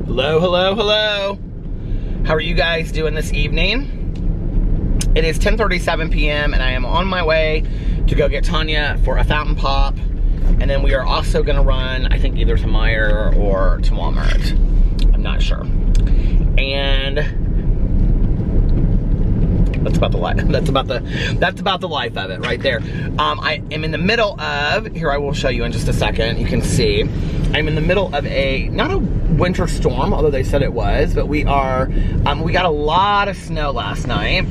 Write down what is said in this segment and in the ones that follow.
Hello, hello, hello. How are you guys doing this evening? It is 10:37 p.m. and I am on my way to go get Tanya for a fountain pop. And then we are also gonna run, I think either to Meijer or to Walmart. I'm not sure. And that's about the life. That's about the life of it right there. I am in the middle of, here I will show you in just a second, you can see. I'm in the middle of not a winter storm, although they said it was, but we are, we got a lot of snow last night.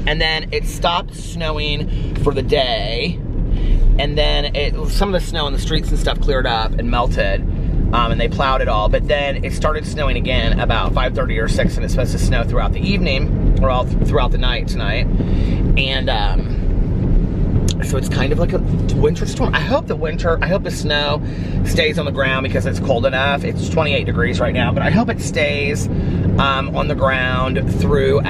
And then it stopped snowing for the day. And then some of the snow on the streets and stuff cleared up and melted. And they plowed it all. But then it started snowing again about 5:30 or 6, and it's supposed to snow throughout the evening, or all throughout the night tonight. And so it's kind of like a winter storm. I hope the snow stays on the ground because it's cold enough. It's 28 degrees right now, but I hope it stays on the ground through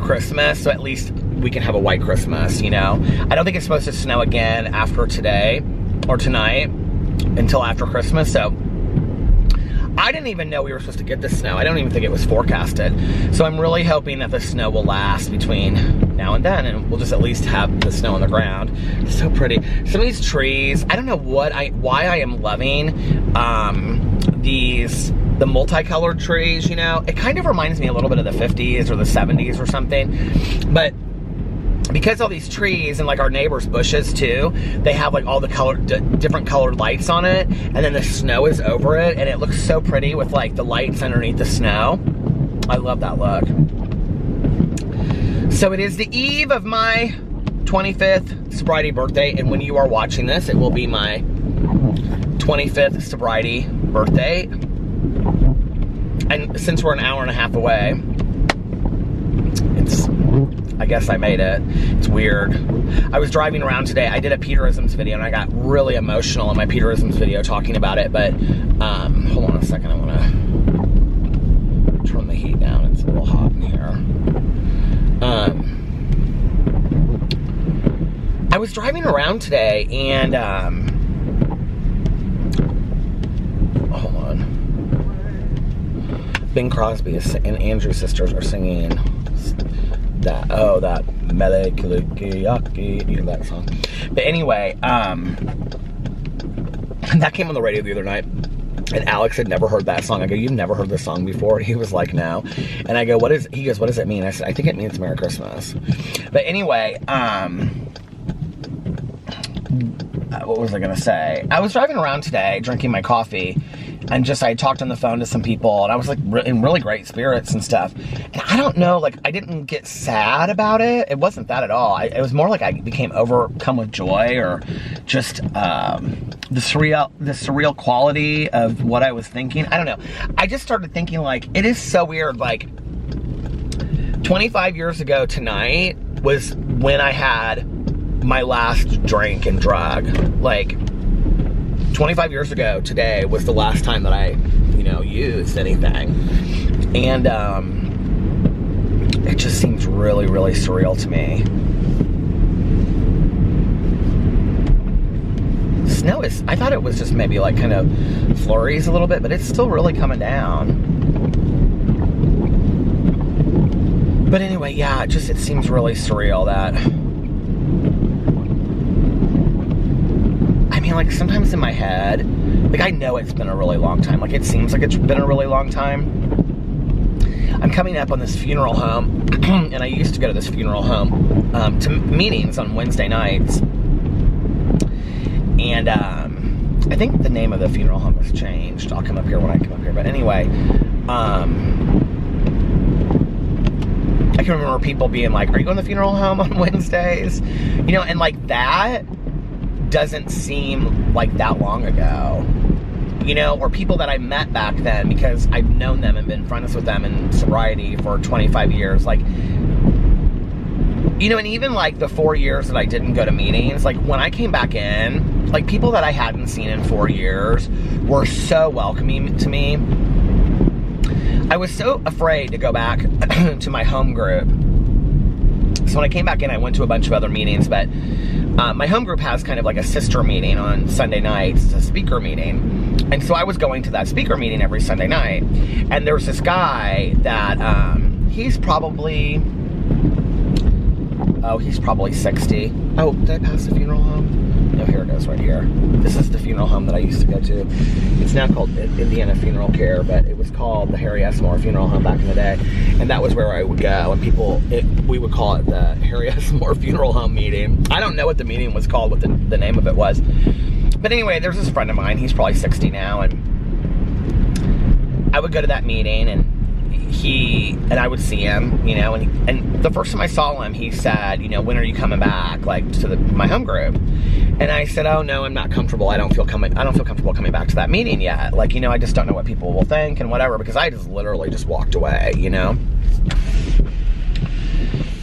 Christmas, so at least we can have a white Christmas, you know? I don't think it's supposed to snow again after today or tonight until after Christmas, so I didn't even know we were supposed to get the snow. I don't even think it was forecasted. So I'm really hoping that the snow will last between now and then, and we'll just at least have the snow on the ground. It's so pretty. Some of these trees, I don't know why I am loving the multicolored trees, you know? It kind of reminds me a little bit of the 50s or the 70s or something. But because all these trees and like our neighbors' bushes too, they have like all the different colored lights on it, and then the snow is over it, and it looks so pretty with like the lights underneath the snow. I love that look. So it is the eve of my 25th sobriety birthday, and when you are watching this, it will be my 25th sobriety birthday. And since we're an hour and a half away, I guess I made it. It's weird. I was driving around today. I did a Peterisms video, and I got really emotional in my Peterisms video talking about it, but hold on a second. I want to turn the heat down. It's a little hot in here. I was driving around today, and hold on. Bing Crosby and Andrew's sisters are singing that Melekiyaki, you know that song. But anyway, that came on the radio the other night, and Alex had never heard that song. I go, "You've never heard this song before?" He was like, "No." And I go, he goes, "What does it mean?" I said, "I think it means Merry Christmas." But anyway, what was I gonna say? I was driving around today, drinking my coffee, and I talked on the phone to some people, and I was like in really great spirits and stuff. And I don't know, like I didn't get sad about it. It wasn't that at all. It was more like I became overcome with joy, or just the surreal quality of what I was thinking. I don't know. I just started thinking, like, it is so weird. Like 25 years ago tonight was when I had my last drink and drug. Like 25 years ago today was the last time that I, used anything. And it just seems really, really surreal to me. Snow I thought it was just maybe like kind of flurries a little bit, but it's still really coming down. But anyway, yeah, it seems really surreal that, like sometimes in my head, like I know it's been a really long time. Like it seems like it's been a really long time. I'm coming up on this funeral home, and I used to go to this funeral home to meetings on Wednesday nights. And I think the name of the funeral home has changed. I'll come up here when I come up here. But anyway, I can remember people being like, "Are you going to the funeral home on Wednesdays?" And like that doesn't seem like that long ago, or people that I met back then, because I've known them and been friends with them in sobriety for 25 years, like, and even like the 4 years that I didn't go to meetings, like when I came back in, like people that I hadn't seen in 4 years were so welcoming to me. I was so afraid to go back to my home group So when I came back in, I went to a bunch of other meetings, but my home group has kind of like a sister meeting on Sunday nights. It's a speaker meeting. And so I was going to that speaker meeting every Sunday night. And there's this guy that, he's probably 60. Oh, did I pass the funeral home? No, here it is right here. This is the funeral home that I used to go to. It's now called Indiana Funeral Care, but it was called the Harry S. Moore Funeral Home back in the day. And that was where I would go, and we would call it the Harry S. Moore Funeral Home meeting. I don't know what the meeting was called, what the name of it was. But anyway, there's this friend of mine, he's probably 60 now, and I would go to that meeting, and I would see him, you know, and the first time I saw him, he said, you know, when are you coming back, like, to my home group? And I said, oh no, I'm not comfortable. I don't feel comfortable coming back to that meeting yet. Like, you know, I just don't know what people will think and whatever, because I just literally just walked away, you know?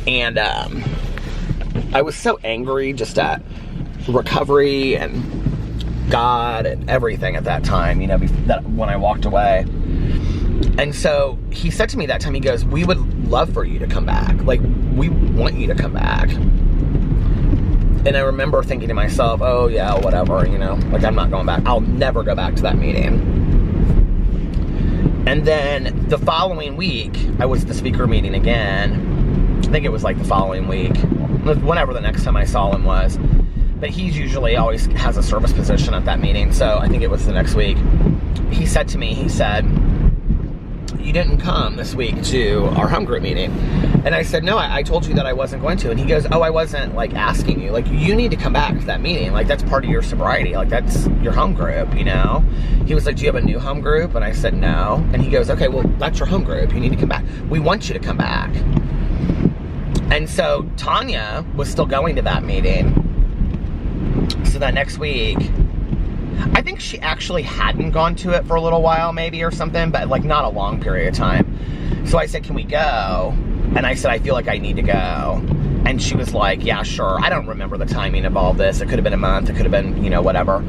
And I was so angry just at recovery and God and everything at that time, you know, when I walked away. And so he said to me that time, he goes, we would love for you to come back. Like, we want you to come back. And I remember thinking to myself, oh yeah, whatever, you know, like, I'm not going back. I'll never go back to that meeting. And then the following week, I was at the speaker meeting again. I think it was like the following week, whenever the next time I saw him was. But he's usually always has a service position at that meeting, so I think it was the next week. He said to me, he said, you didn't come this week to our home group meeting. And I said, no, I told you that I wasn't going to. And he goes, oh, I wasn't, like, asking you. Like, you need to come back to that meeting. Like, that's part of your sobriety. Like, that's your home group, you know? He was like, do you have a new home group? And I said, no. And he goes, okay, well, that's your home group. You need to come back. We want you to come back. And so Tanya was still going to that meeting. So that next week, I think she actually hadn't gone to it for a little while maybe or something, but like not a long period of time. So I said, can we go? And I said, I feel like I need to go. And she was like, yeah, sure. I don't remember the timing of all this. It could have been a month. It could have been, you know, whatever,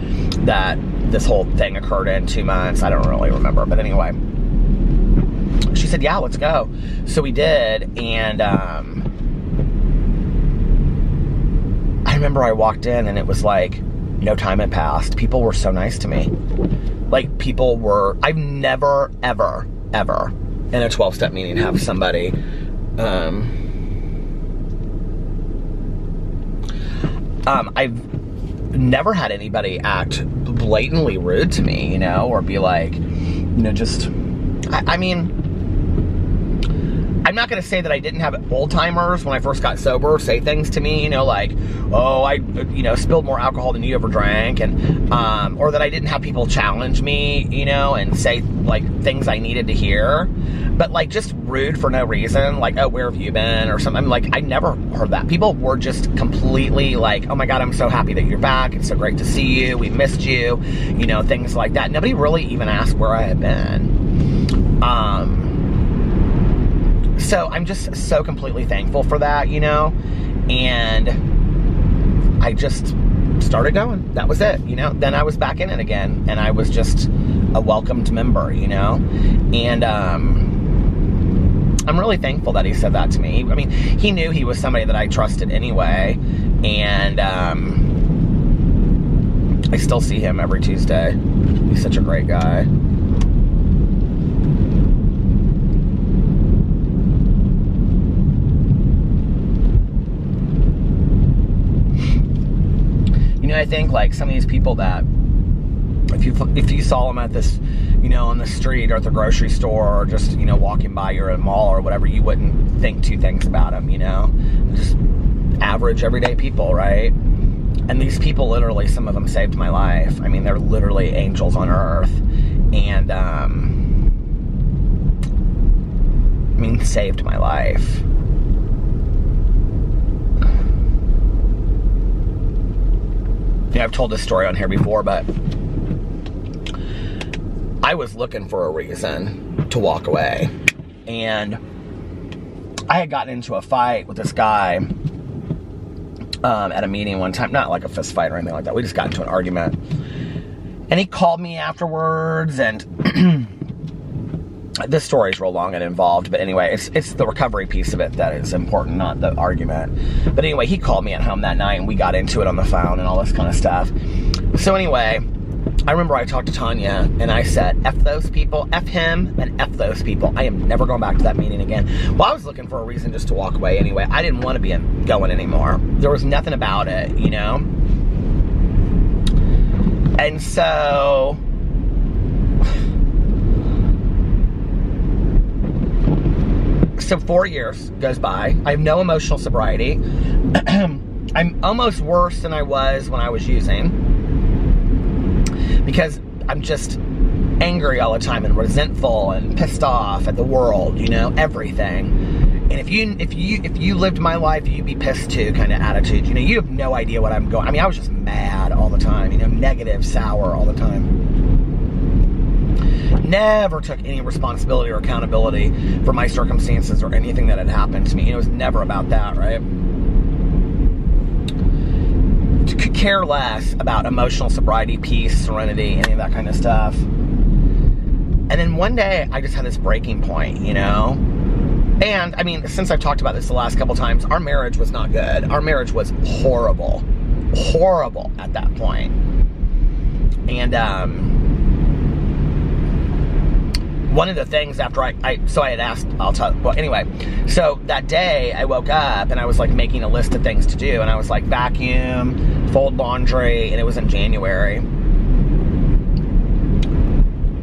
that this whole thing occurred in 2 months. I don't really remember. But anyway, she said, yeah, let's go. So we did. And I remember I walked in and it was like, no time had passed. People were so nice to me. Like, I've never, ever, ever in a 12-step meeting have somebody, I've never had anybody act blatantly rude to me, you know, or be like, you know, just, I mean, I'm not going to say that I didn't have old-timers when I first got sober say things to me, you know, like, oh, I, you know, spilled more alcohol than you ever drank, and, or that I didn't have people challenge me, you know, and say, like, things I needed to hear, but, like, just rude for no reason, like, oh, where have you been, or something. Like, I never heard that. People were just completely like, oh my God, I'm so happy that you're back, it's so great to see you, we missed you, you know, things like that. Nobody really even asked where I had been. So I'm just so completely thankful for that, you know, and I just started going. That was it, you know. Then I was back in it again, and I was just a welcomed member, you know, and I'm really thankful that he said that to me. I mean, he knew he was somebody that I trusted anyway, and I still see him every Tuesday. He's such a great guy. You know, I think, like, some of these people that, if you saw them at this, you know, on the street or at the grocery store, or just, you know, walking by you at a mall or whatever, you wouldn't think two things about them, you know? Just average, everyday people, right? And these people, literally, some of them saved my life. I mean, they're literally angels on earth. And, I mean, saved my life. Yeah, I've told this story on here before, but I was looking for a reason to walk away. And I had gotten into a fight with this guy at a meeting one time. Not like a fist fight or anything like that. We just got into an argument. And he called me afterwards, and this story is real long and involved, but anyway, it's the recovery piece of it that is important, not the argument. But anyway, he called me at home that night, and we got into it on the phone and all this kind of stuff. So anyway, I remember I talked to Tanya, and I said, F those people, F him, and F those people. I am never going back to that meeting again. Well, I was looking for a reason just to walk away anyway. I didn't want to be going anymore. There was nothing about it, you know? And so... So 4 years goes by. I have no emotional sobriety. I'm almost worse than I was when I was using, because I'm just angry all the time and resentful and pissed off at the world, you know, everything. And if you lived my life, you'd be pissed too kind of attitude. You know, you have no idea what I'm going. I mean, I was just mad all the time, you know, negative, sour all the time. Never took any responsibility or accountability for my circumstances or anything that had happened to me. It was never about that, right? Could care less about emotional sobriety, peace, serenity, any of that kind of stuff. And then one day, I just had this breaking point, you know? And, I mean, since I've talked about this the last couple times, our marriage was not good. Our marriage was horrible. Horrible at that point. And, one of the things after so I had asked, well, anyway, so that day I woke up and I was like making a list of things to do, and I was like vacuum, fold laundry, and it was in January.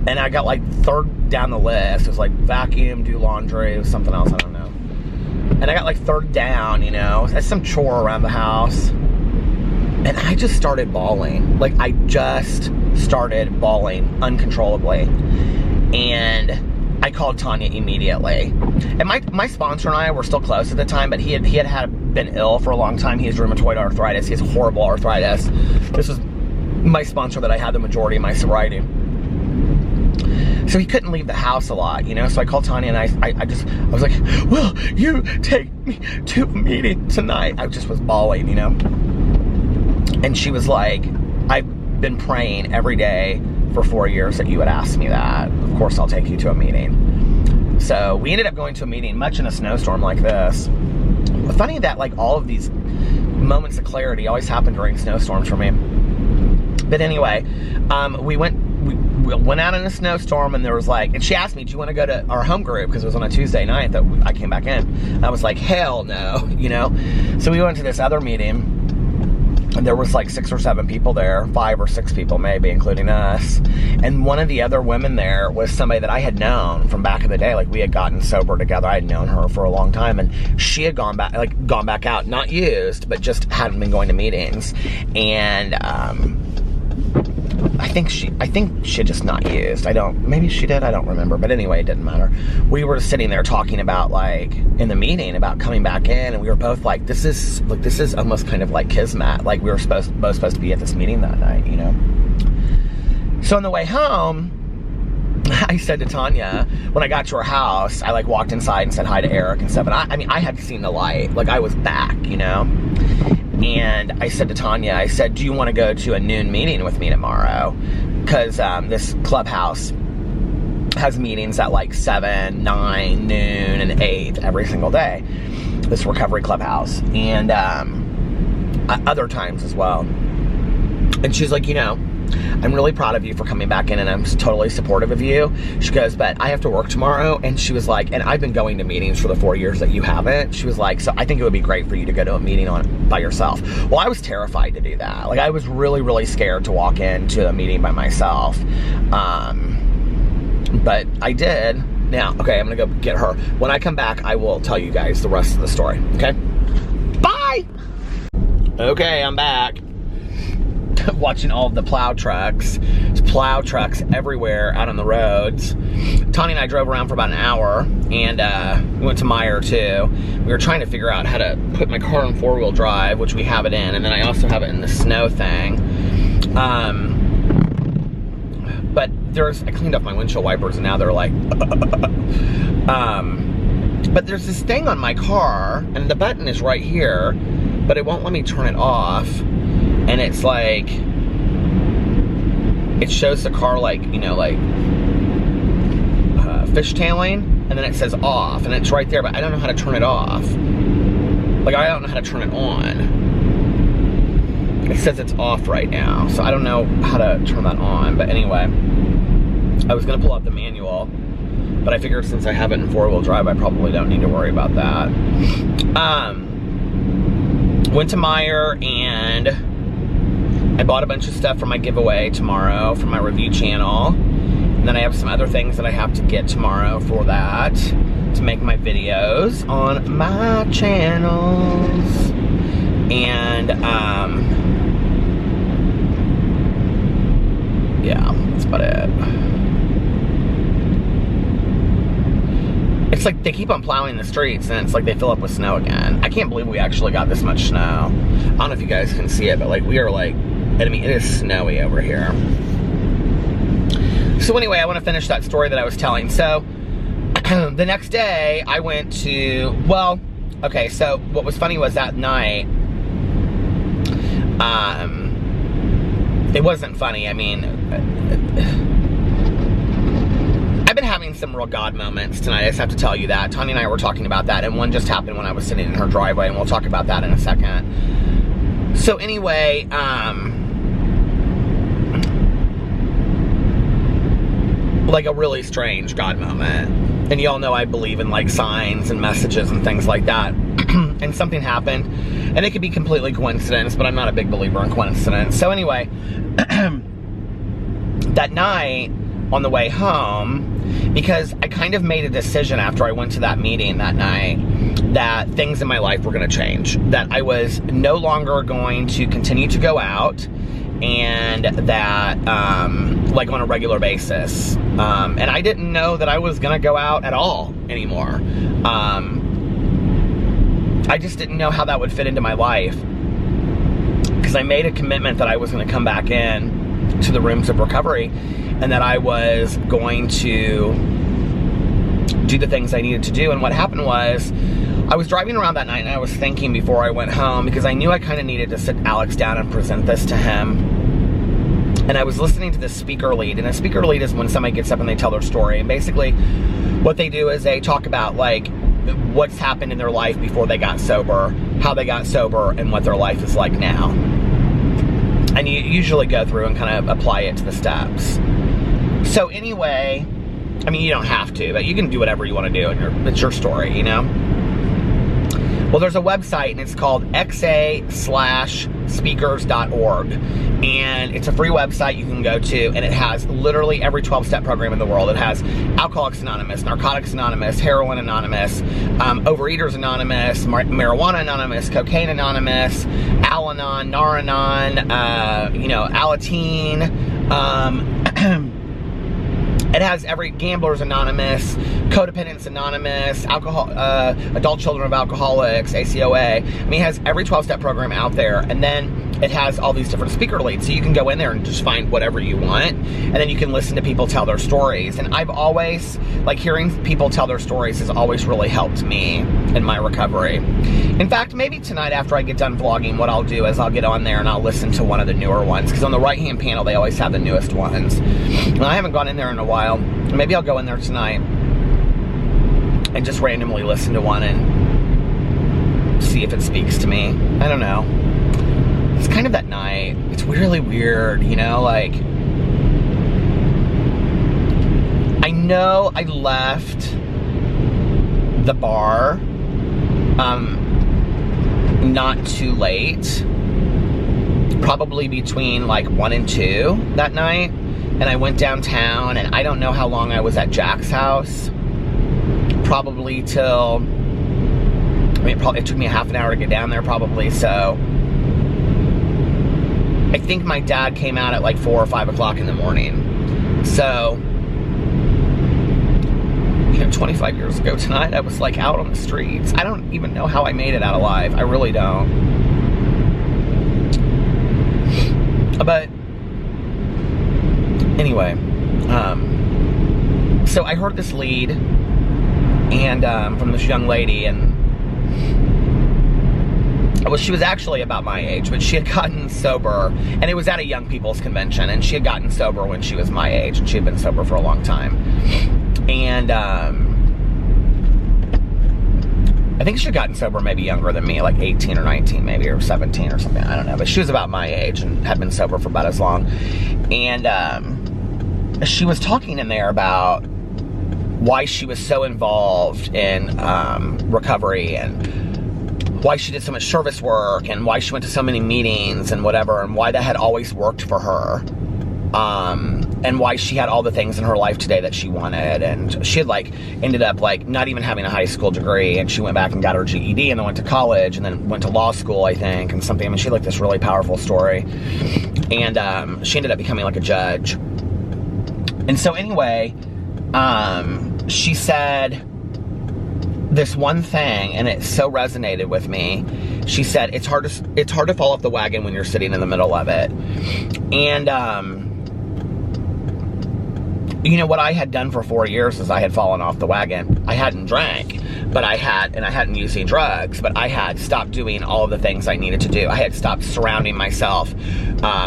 And I got like third down the list. It was like vacuum, do laundry, it was something else, I don't know. And I got like third down, you know, that's some chore around the house. And I just started bawling. Like, I just started bawling uncontrollably. And I called Tanya immediately. And my sponsor and I were still close at the time, but he had been ill for a long time. He has rheumatoid arthritis. He has horrible arthritis. This was my sponsor that I had the majority of my sobriety. So he couldn't leave the house a lot, you know? So I called Tanya, and I was like, will you take me to a meeting tonight? I just was bawling, you know? And she was like, I've been praying every day for 4 years that you would ask me that. Of course, I'll take you to a meeting. So we ended up going to a meeting, much in a snowstorm like this. Funny that like all of these moments of clarity always happen during snowstorms for me. But anyway, we went out in a snowstorm, and there was like, and she asked me, do you want to go to our home group? Because it was on a Tuesday night that I came back in. And I was like, hell no, you know? So we went to this other meeting, and there was like 6 or 7 people there, 5 or 6 people maybe, including us. And one of the other women there was somebody that I had known from back in the day. Like, we had gotten sober together. I had known her for a long time, and she had gone back out, not used, but just hadn't been going to meetings. And I think she had just not used. Maybe she did, I don't remember. But anyway, it didn't matter. We were sitting there talking about, like, in the meeting, about coming back in, and we were both like, this is almost kind of like kismet. Like, we were both supposed to be at this meeting that night, you know? So on the way home, I said to Tanya, when I got to her house, I like walked inside and said hi to Eric and stuff. And I mean, I had seen the light. Like, I was back, you know? And I said to Tanya, I said, do you want to go to a noon meeting with me tomorrow? Because this clubhouse has meetings at like 7, 9, noon, and 8 every single day. This recovery clubhouse. And other times as well. And she's like, you know, I'm really proud of you for coming back in, and I'm totally supportive of you. She goes, but I have to work tomorrow. And she was like, and I've been going to meetings for the 4 years that you haven't. She was like, so I think it would be great for you to go to a meeting by yourself. Well, I was terrified to do that. Like, I was really, really scared to walk into a meeting by myself. But I did. Now, okay, I'm gonna go get her. When I come back, I will tell you guys the rest of the story, okay? Bye! Okay, I'm back. Watching all of the plow trucks. There's plow trucks everywhere out on the roads. Tanya and I drove around for about an hour, and we went to Meyer too. We were trying to figure out how to put my car in 4-wheel drive, which we have it in, and then I also have it in the snow thing. But I cleaned up my windshield wipers, and now they're like, but there's this thing on my car, and the button is right here, but it won't let me turn it off. And it's like, it shows the car like, you know, like fishtailing, and then it says off, and it's right there, but I don't know how to turn it off. Like, I don't know how to turn it on. It says it's off right now, so I don't know how to turn that on. But anyway, I was gonna pull out the manual, but I figured since I have it in 4-wheel drive, I probably don't need to worry about that. Went to Meijer, and I bought a bunch of stuff for my giveaway tomorrow for my review channel. And then I have some other things that I have to get tomorrow for that, to make my videos on my channels. And, yeah, that's about it. It's like they keep on plowing the streets, and it's like they fill up with snow again. I can't believe we actually got this much snow. I don't know if you guys can see it, but like we are like, I mean, it is snowy over here. So anyway, I want to finish that story that I was telling. So the next day I went to, well, okay, so what was funny was that night, it wasn't funny. I mean, I've been having some real God moments tonight. I just have to tell you that. Tanya and I were talking about that, and one just happened when I was sitting in her driveway, and we'll talk about that in a second. So anyway, like a really strange God moment. And y'all know I believe in like signs and messages and things like that. And something happened, and it could be completely coincidence, but I'm not a big believer in coincidence. So anyway, that night on the way home, because I kind of made a decision after I went to that meeting that night that things in my life were going to change, that I was no longer going to continue to go out, and that like on a regular basis, and I didn't know that I was gonna go out at all anymore. I just didn't know how that would fit into my life, because I made a commitment that I was going to come back in to the rooms of recovery, and that I was going to do the things I needed to do. And what happened was, I was driving around that night, and I was thinking before I went home, because I knew I kind of needed to sit Alex down and present this to him. And I was listening to this speaker lead, and a speaker lead is when somebody gets up and they tell their story. And basically what they do is they talk about like what's happened in their life before they got sober, how they got sober, and what their life is like now. And you usually go through and kind of apply it to the steps. So anyway, I mean, you don't have to, but you can do whatever you want to do, and it's your story, you know? Well, there's a website, and it's called xa/speakers.org. And it's a free website you can go to, and it has literally every 12-step program in the world. It has Alcoholics Anonymous, Narcotics Anonymous, Heroin Anonymous, Overeaters Anonymous, Marijuana Anonymous, Cocaine Anonymous, Al-Anon, Nar-Anon, Alateen. It has every Gamblers Anonymous, Codependents Anonymous, Adult Children of Alcoholics, ACOA. I mean, it has every 12-step program out there, and then it has all these different speaker leads, so you can go in there and just find whatever you want, and then you can listen to people tell their stories. And I've always, like, hearing people tell their stories has always really helped me in my recovery. In fact, maybe tonight after I get done vlogging, what I'll do is I'll get on there and I'll listen to one of the newer ones, because on the right-hand panel, they always have the newest ones. And I haven't gone in there in a while. Maybe I'll go in there tonight and just randomly listen to one and see if it speaks to me. I don't know. It's kind of that night. It's really weird, you know, like, I know I left the bar not too late, probably between like 1 and 2 that night. And I went downtown, and I don't know how long I was at Jack's house. Probably till, I mean, it took me a half an hour to get down there probably, so. I think my dad came out at like 4 or 5 o'clock in the morning. So, 25 years ago tonight, I was like out on the streets. I don't even know how I made it out alive. I really don't. But, anyway, so I heard this lead, and from this young lady, and well, she was actually about my age, but she had gotten sober, and it was at a young people's convention, and she had gotten sober when she was my age, and she had been sober for a long time. And And I think she had gotten sober maybe younger than me, like 18 or 19 maybe, or 17 or something. I don't know. But she was about my age and had been sober for about as long. And she was talking in there about why she was so involved in recovery, and why she did so much service work, and why she went to so many meetings and whatever, and why that had always worked for her. And why she had all the things in her life today that she wanted. And she had like ended up like not even having a high school degree, and she went back and got her GED and then went to college and then went to law school, I think, and something. I mean, she had like this really powerful story. And she ended up becoming like a judge. And so anyway, she said this one thing, and it so resonated with me. She said, it's hard to fall off the wagon when you're sitting in the middle of it. And you know, what I had done for 4 years is I had fallen off the wagon. I hadn't drank, but I hadn't used any drugs, but I had stopped doing all of the things I needed to do. I had stopped surrounding myself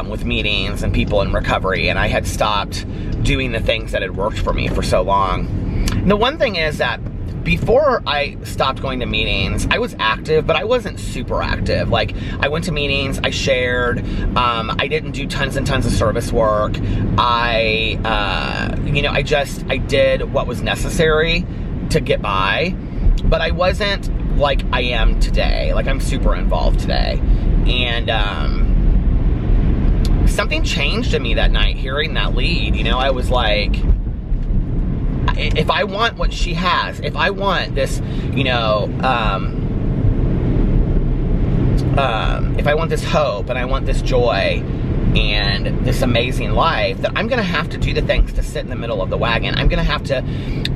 with meetings and people in recovery, and I had stopped doing the things that had worked for me for so long. And the one thing is that before I stopped going to meetings, I was active, but I wasn't super active. Like, I went to meetings, I shared, I didn't do tons and tons of service work. I did what was necessary to get by, but I wasn't like I am today. Like, I'm super involved today. And, something changed in me that night, hearing that lead. You know, I was like, if I want what she has, if I want this, you know, if I want this hope and I want this joy and this amazing life, that I'm going to have to do the things to sit in the middle of the wagon. I'm going to have to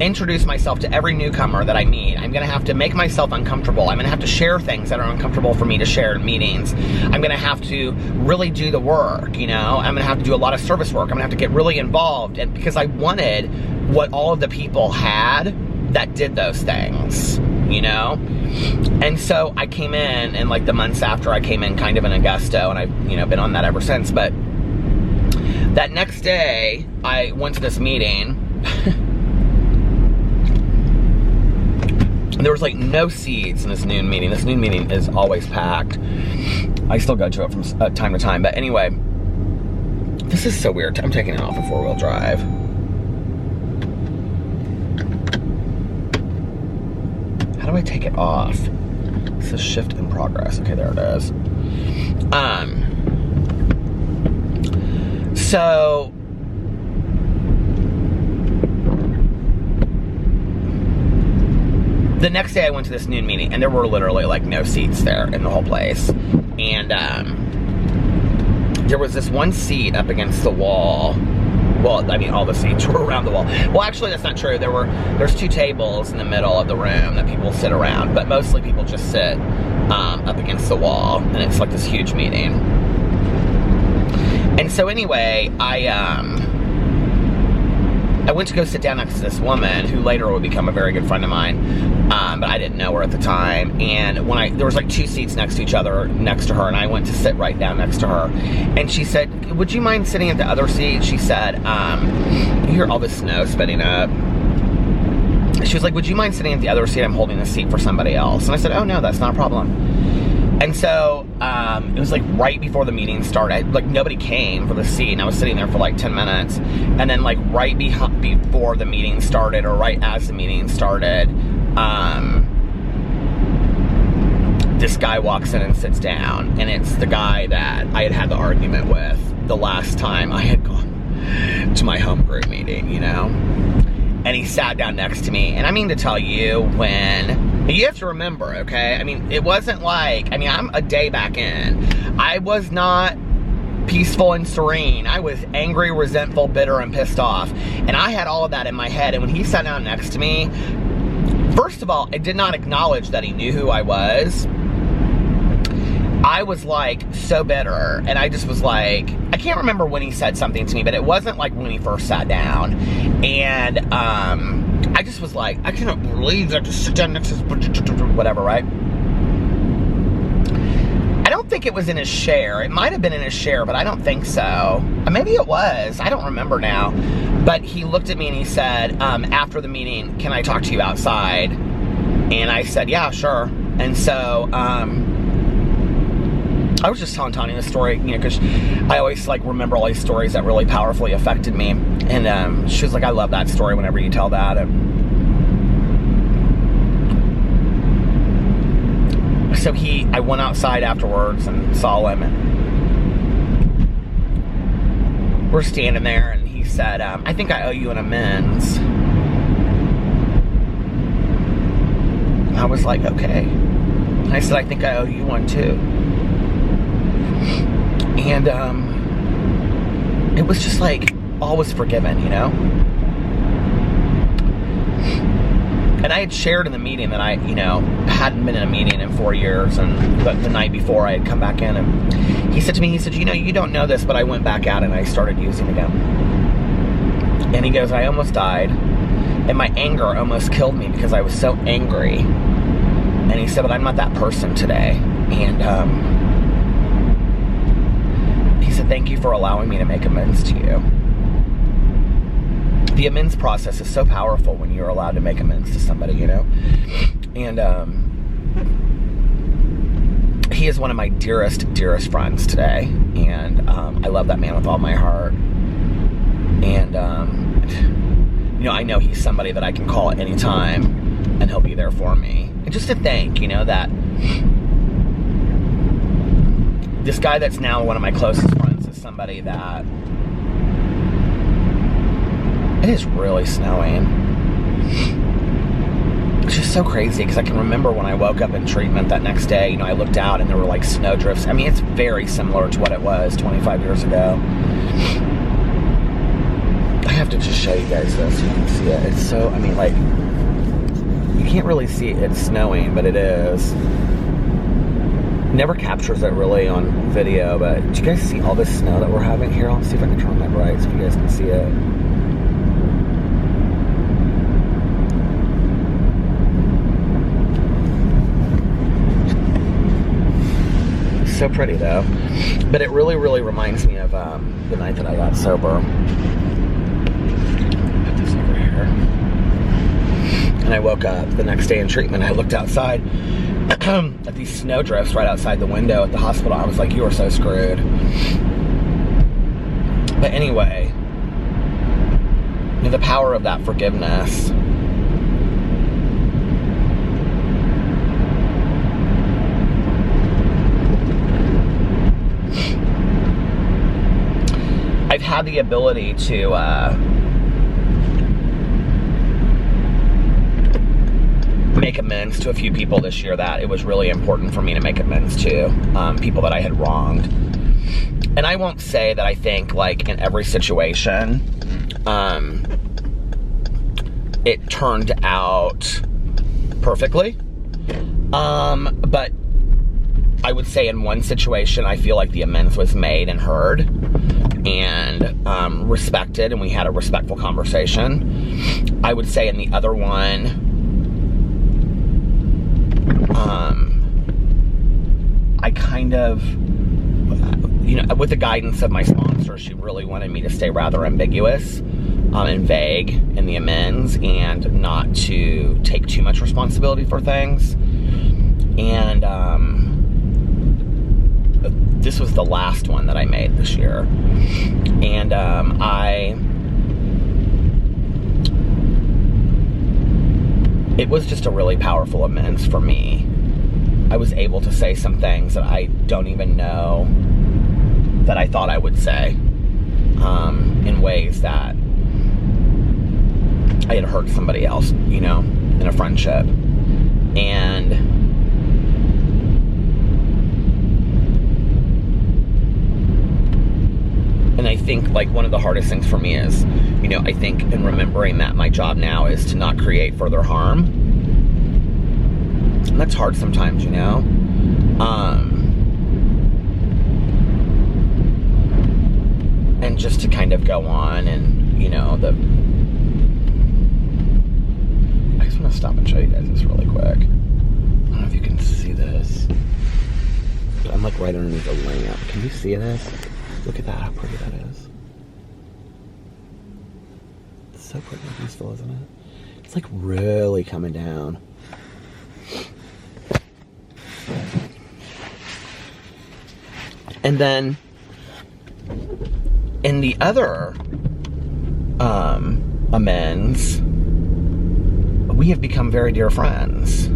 introduce myself to every newcomer that I meet. I'm going to have to make myself uncomfortable. I'm going to have to share things that are uncomfortable for me to share in meetings. I'm going to have to really do the work, you know. I'm going to have to do a lot of service work. I'm going to have to get really involved, and because I wanted what all of the people had that did those things, you know? And so I came in, and like the months after, I came in kind of in a gusto, and I've, you know, been on that ever since. But that next day, I went to this meeting, and there was like no seats in this noon meeting. This noon meeting is always packed. I still go to it from time to time. But anyway, this is so weird. I'm taking it off a four-wheel drive. How do I take it off? It says shift in progress. Okay, there it is. So the next day I went to this noon meeting, and there were literally like no seats there in the whole place. And there was this one seat up against the wall. Well, I mean, all the seats were around the wall. Well, actually, that's not true. There's two tables in the middle of the room that people sit around, but mostly people just sit up against the wall, and it's like this huge meeting. And so anyway, I went to go sit down next to this woman who later would become a very good friend of mine, but I didn't know her at the time. And there was like two seats next to each other next to her, and I went to sit right down next to her. And she said, "Would you mind sitting at the other seat?" She said, you hear all this snow spitting up. She was like, "Would you mind sitting at the other seat? I'm holding the seat for somebody else." And I said, "Oh no, that's not a problem." And so, it was like right before the meeting started, like nobody came for the seat, and I was sitting there for like 10 minutes. And then like right before the meeting started, or right as the meeting started, this guy walks in and sits down, and it's the guy that I had the argument with the last time I had gone to my home group meeting, you know? And he sat down next to me, and I mean to tell you, when you have to remember, okay? I mean, it wasn't like, I mean, I'm a day back in. I was not peaceful and serene. I was angry, resentful, bitter, and pissed off. And I had all of that in my head. And when he sat down next to me, first of all, I did not acknowledge that he knew who I was. I was like so bitter, and I just was like, I can't remember when he said something to me, but it wasn't like when he first sat down. And I just was like, I cannot believe that, just sit down next to whatever, right? I don't think it was in his share. It might have been in his share, but I don't think so. Maybe it was. I don't remember now. But he looked at me and he said, after the meeting, can I talk to you outside? And I said, yeah, sure. And so, I was just telling Tanya the story, you know, because I always, like, remember all these stories that really powerfully affected me. And she was like, I love that story whenever you tell that. And so I went outside afterwards and saw him. And we're standing there, and he said, I think I owe you an amends. I was like, okay. And I said, I think I owe you one too. And it was just like, all was forgiven, you know? And I had shared in the meeting that I, you know, hadn't been in a meeting in 4 years, but the night before I had come back in, and he said to me, he said, you know, you don't know this, but I went back out and I started using again. And he goes, I almost died, and my anger almost killed me because I was so angry. And he said, but I'm not that person today. And he said, thank you for allowing me to make amends to you. The amends process is so powerful when you're allowed to make amends to somebody, you know? And he is one of my dearest friends today. And I love that man with all my heart. And, you know, I know he's somebody that I can call at any time, and he'll be there for me. And just to think, you know, that this guy that's now one of my closest friends is somebody that... It is really snowing. It's just so crazy, because I can remember when I woke up in treatment that next day, you know, I looked out and there were like snow drifts. I mean, it's very similar to what it was 25 years ago. I have to just show you guys this so you can see it. It's so, I mean, like, you can't really see it's snowing, but it is. Never captures it really on video, but do you guys see all this snow that we're having here? I'll see if I can turn that right so you guys can see it. So pretty though, but it really reminds me of the night that I got sober. Put this over here. And I woke up the next day in treatment. I looked outside at these snow drifts right outside the window at the hospital. I was like, you are so screwed. But anyway, you know, the power of that forgiveness. I've had the ability to make amends to a few people this year that it was really important for me to make amends to, people that I had wronged. And I won't say that I think, like, in every situation, it turned out perfectly. But I would say in one situation, I feel like the amends was made and heard and respected, and we had a respectful conversation. I would say in the other one, I kind of, you know, with the guidance of my sponsor, she really wanted me to stay rather ambiguous and vague in the amends and not to take too much responsibility for things. And this was the last one that I made this year. And it was just a really powerful amends for me. I was able to say some things that I don't even know that I thought I would say, in ways that I had hurt somebody else, you know, in a friendship. And I think, like, one of the hardest things for me is, you know, I think in remembering that my job now is to not create further harm. And that's hard sometimes, you know? And just to kind of go on and, you know, I just want to stop and show you guys this really quick. I don't know if you can see this. But I'm like right underneath the lamp. Can you see this? Look at that, how pretty that is. so pretty peaceful, isn't it? It's like really coming down. And then in the other amends, we have become very dear friends.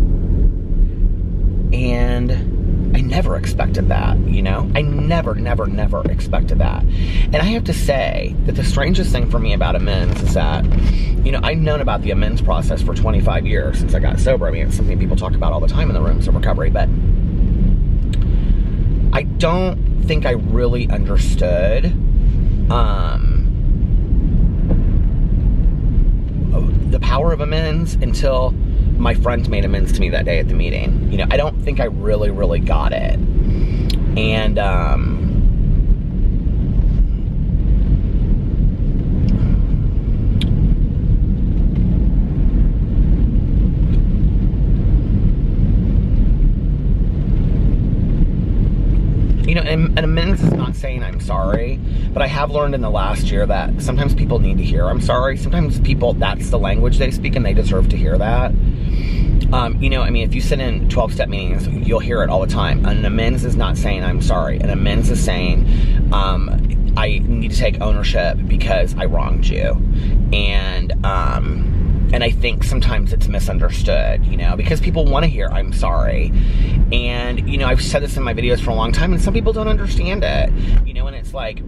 And I never expected that, you know? I never expected that. And I have to say that the strangest thing for me about amends is that, you know, I've known about the amends process for 25 years since I got sober. I mean, it's something people talk about all the time in the rooms of recovery, but I don't think I really understood the power of amends until my friend made amends to me that day at the meeting. You know, I don't think I really got it. And you know, and amends is not saying I'm sorry, but I have learned in the last year that sometimes people need to hear I'm sorry. Sometimes people, that's the language they speak and they deserve to hear that. You know, I mean, if you sit in 12-step meetings, you'll hear it all the time. An amends is not saying I'm sorry. An amends is saying, I need to take ownership because I wronged you. And I think sometimes it's misunderstood, you know, because people want to hear I'm sorry. And, you know, I've said this in my videos for a long time, and some people don't understand it, you know, and it's like,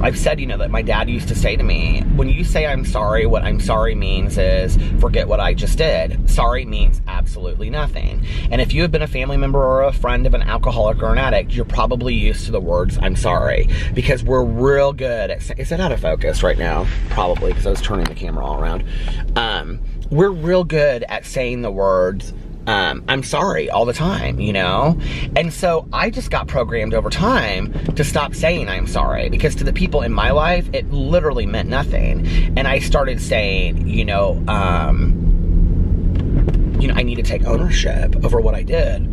I've said, you know, that my dad used to say to me, when you say I'm sorry, what I'm sorry means is forget what I just did. Sorry means absolutely nothing. And if you have been a family member or a friend of an alcoholic or an addict, you're probably used to the words I'm sorry, because we're real good at, is it out of focus right now? Probably, because I was turning the camera all around. We're real good at saying the words I'm sorry all the time, you know? And so I just got programmed over time to stop saying I'm sorry, because to the people in my life, it literally meant nothing. And I started saying, you know, I need to take ownership over what I did.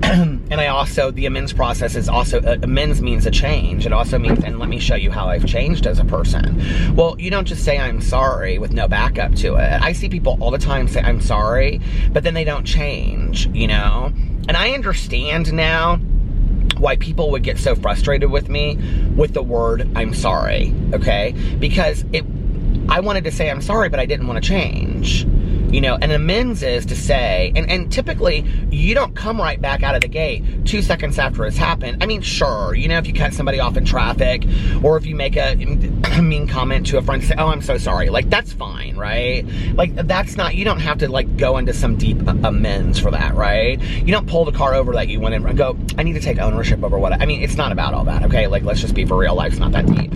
And I also, the amends process is also, amends means a change. It also means, and let me show you how I've changed as a person. Well, you don't just say I'm sorry with no backup to it. I see people all the time say I'm sorry, but then they don't change, you know? And I understand now why people would get so frustrated with me with the word I'm sorry, okay? Because I wanted to say I'm sorry, but I didn't want to change. You know, and amends is to say, and typically you don't come right back out of the gate 2 seconds after it's happened. I mean, sure, you know, if you cut somebody off in traffic, or if you make a mean comment to a friend, say, oh, I'm so sorry. Like, that's fine, right? Like, that's not, you don't have to, like, go into some deep amends for that, right? You don't pull the car over that you went in and go, I need to take ownership over what I mean, it's not about all that, okay? Like, let's just be for real, life's not that deep.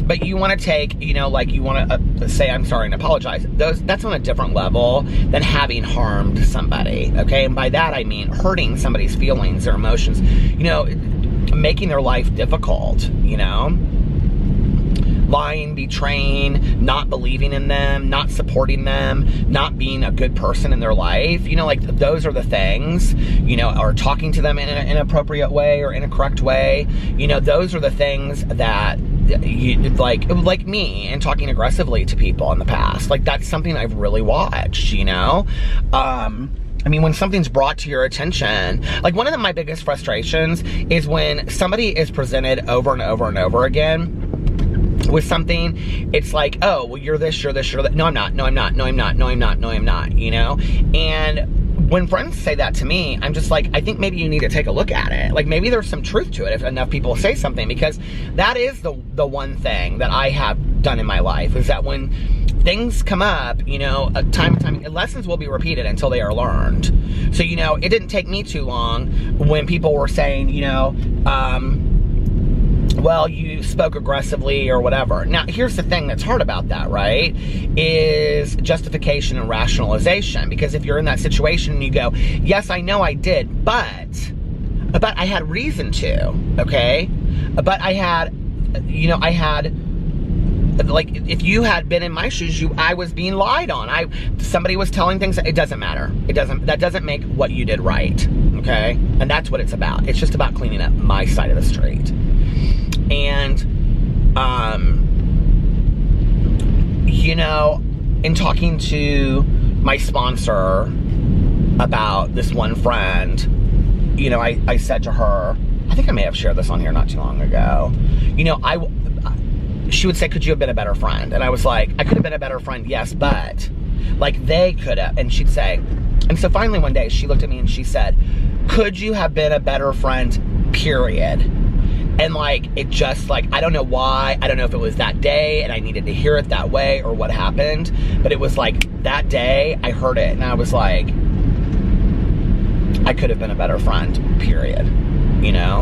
But you want to take, you know, like, you want to say I'm sorry and apologize. That's on a different level than having harmed somebody, okay? And by that I mean hurting somebody's feelings or emotions, you know, making their life difficult, you know? Lying, betraying, not believing in them, not supporting them, not being a good person in their life. You know, like, those are the things, you know, or talking to them in an inappropriate way or in a correct way. You know, those are the things that you, like me, and talking aggressively to people in the past. Like, that's something I've really watched, you know? I mean, when something's brought to your attention, like, one of my biggest frustrations is when somebody is presented over and over and over again with something. It's like, oh, well, you're this, you're this, you're that. No, I'm not. No, I'm not. No, I'm not. No, I'm not. No, I'm not. You know? And when friends say that to me, I'm just like, I think maybe you need to take a look at it. Like, maybe there's some truth to it if enough people say something, because that is the one thing that I have done in my life, is that when things come up, you know, time and time, lessons will be repeated until they are learned. So, you know, it didn't take me too long when people were saying, you know, well, you spoke aggressively or whatever. Now, here's the thing that's hard about that, right? Is justification and rationalization. Because if you're in that situation and you go, yes, I know I did, but I had reason to, okay? But I had, you know, like, if you had been in my shoes, I was being lied on. Somebody was telling things. It doesn't matter. That doesn't make what you did right, okay? And that's what it's about. It's just about cleaning up my side of the street. And, you know, in talking to my sponsor about this one friend, you know, I said to her, I think I may have shared this on here not too long ago, you know, she would say, could you have been a better friend? And I was like, I could have been a better friend, yes, but like they could have. And she'd say, and so finally one day she looked at me and she said, could you have been a better friend, period? And like, it just like, I don't know why, I don't know if it was that day and I needed to hear it that way or what happened, but it was like that day I heard it and I was like, I could have been a better friend, period, you know?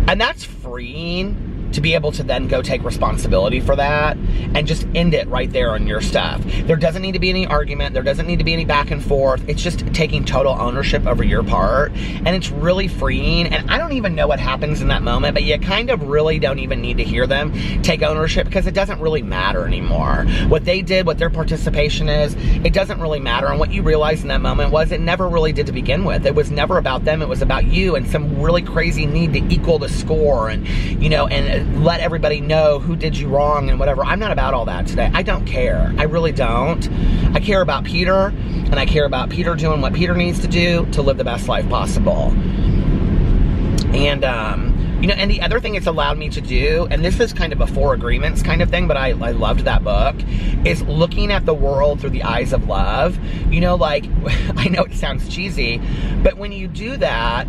And that's freeing to be able to then go take responsibility for that and just end it right there on your stuff. There doesn't need to be any argument. There doesn't need to be any back and forth. It's just taking total ownership over your part. And it's really freeing. And I don't even know what happens in that moment, but you kind of really don't even need to hear them take ownership because it doesn't really matter anymore. What they did, what their participation is, it doesn't really matter. And what you realized in that moment was it never really did to begin with. It was never about them. It was about you and some really crazy need to equal the score and, you know, and let everybody know who did you wrong and whatever. I'm not about all that today. I don't care. I really don't. I care about Peter, and I care about Peter doing what Peter needs to do to live the best life possible. And, you know, and the other thing it's allowed me to do, and this is kind of a Four Agreements kind of thing, but I loved that book, is looking at the world through the eyes of love. You know, like, I know it sounds cheesy, but when you do that,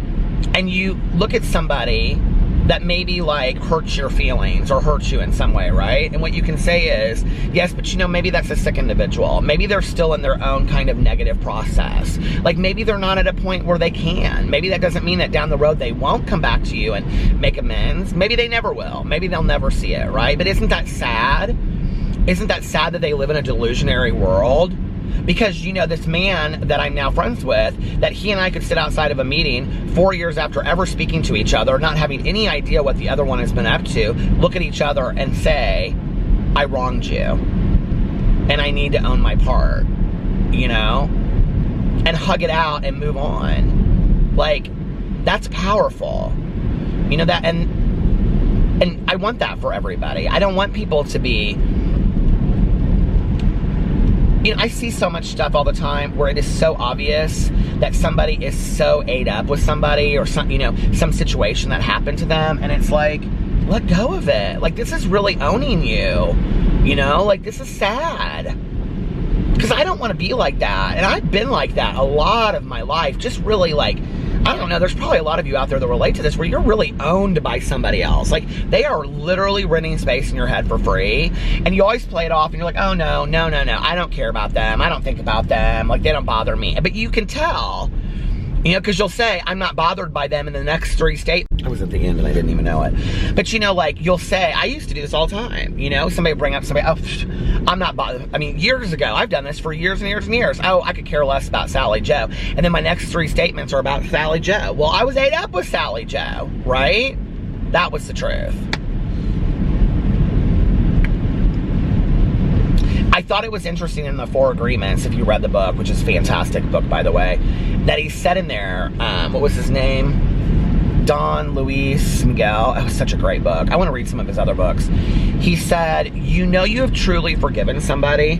and you look at somebody that maybe like hurts your feelings or hurts you in some way, right? And what you can say is, yes, but you know, maybe that's a sick individual. Maybe they're still in their own kind of negative process. Like maybe they're not at a point where they can. Maybe that doesn't mean that down the road they won't come back to you and make amends. Maybe they never will. Maybe they'll never see it, right? But isn't that sad? Isn't that sad that they live in a delusionary world? Because, you know, this man that I'm now friends with, that he and I could sit outside of a meeting 4 years after ever speaking to each other, not having any idea what the other one has been up to, look at each other and say, I wronged you. And I need to own my part, you know? And hug it out and move on. Like, that's powerful. You know, that, and I want that for everybody. I don't want people to be, you know, I see so much stuff all the time where it is so obvious that somebody is so ate up with somebody or some, you know, some situation that happened to them, and it's like, let go of it. Like, this is really owning you, you know? Like, this is sad. Because I don't want to be like that, and I've been like that a lot of my life, just really like, I don't know, there's probably a lot of you out there that relate to this where you're really owned by somebody else. Like, they are literally renting space in your head for free, and you always play it off, and you're like, oh no, no, no, no, I don't care about them, I don't think about them, like, they don't bother me. But you can tell, you know, because you'll say, I'm not bothered by them in the next 3 statements. I was at the end and I didn't even know it. But, you know, like, you'll say, I used to do this all the time, you know, somebody bring up somebody, oh, I'm not bothered. I mean, years ago, I've done this for years and years and years. Oh, I could care less about Sally Joe. And then my next 3 statements are about Sally Joe. Well, I was ate up with Sally Joe, right? That was the truth. I thought it was interesting in the Four Agreements, if you read the book, which is a fantastic book, by the way, that he said in there, what was his name? Don Luis Miguel. That was such a great book. I want to read some of his other books. He said, you know you have truly forgiven somebody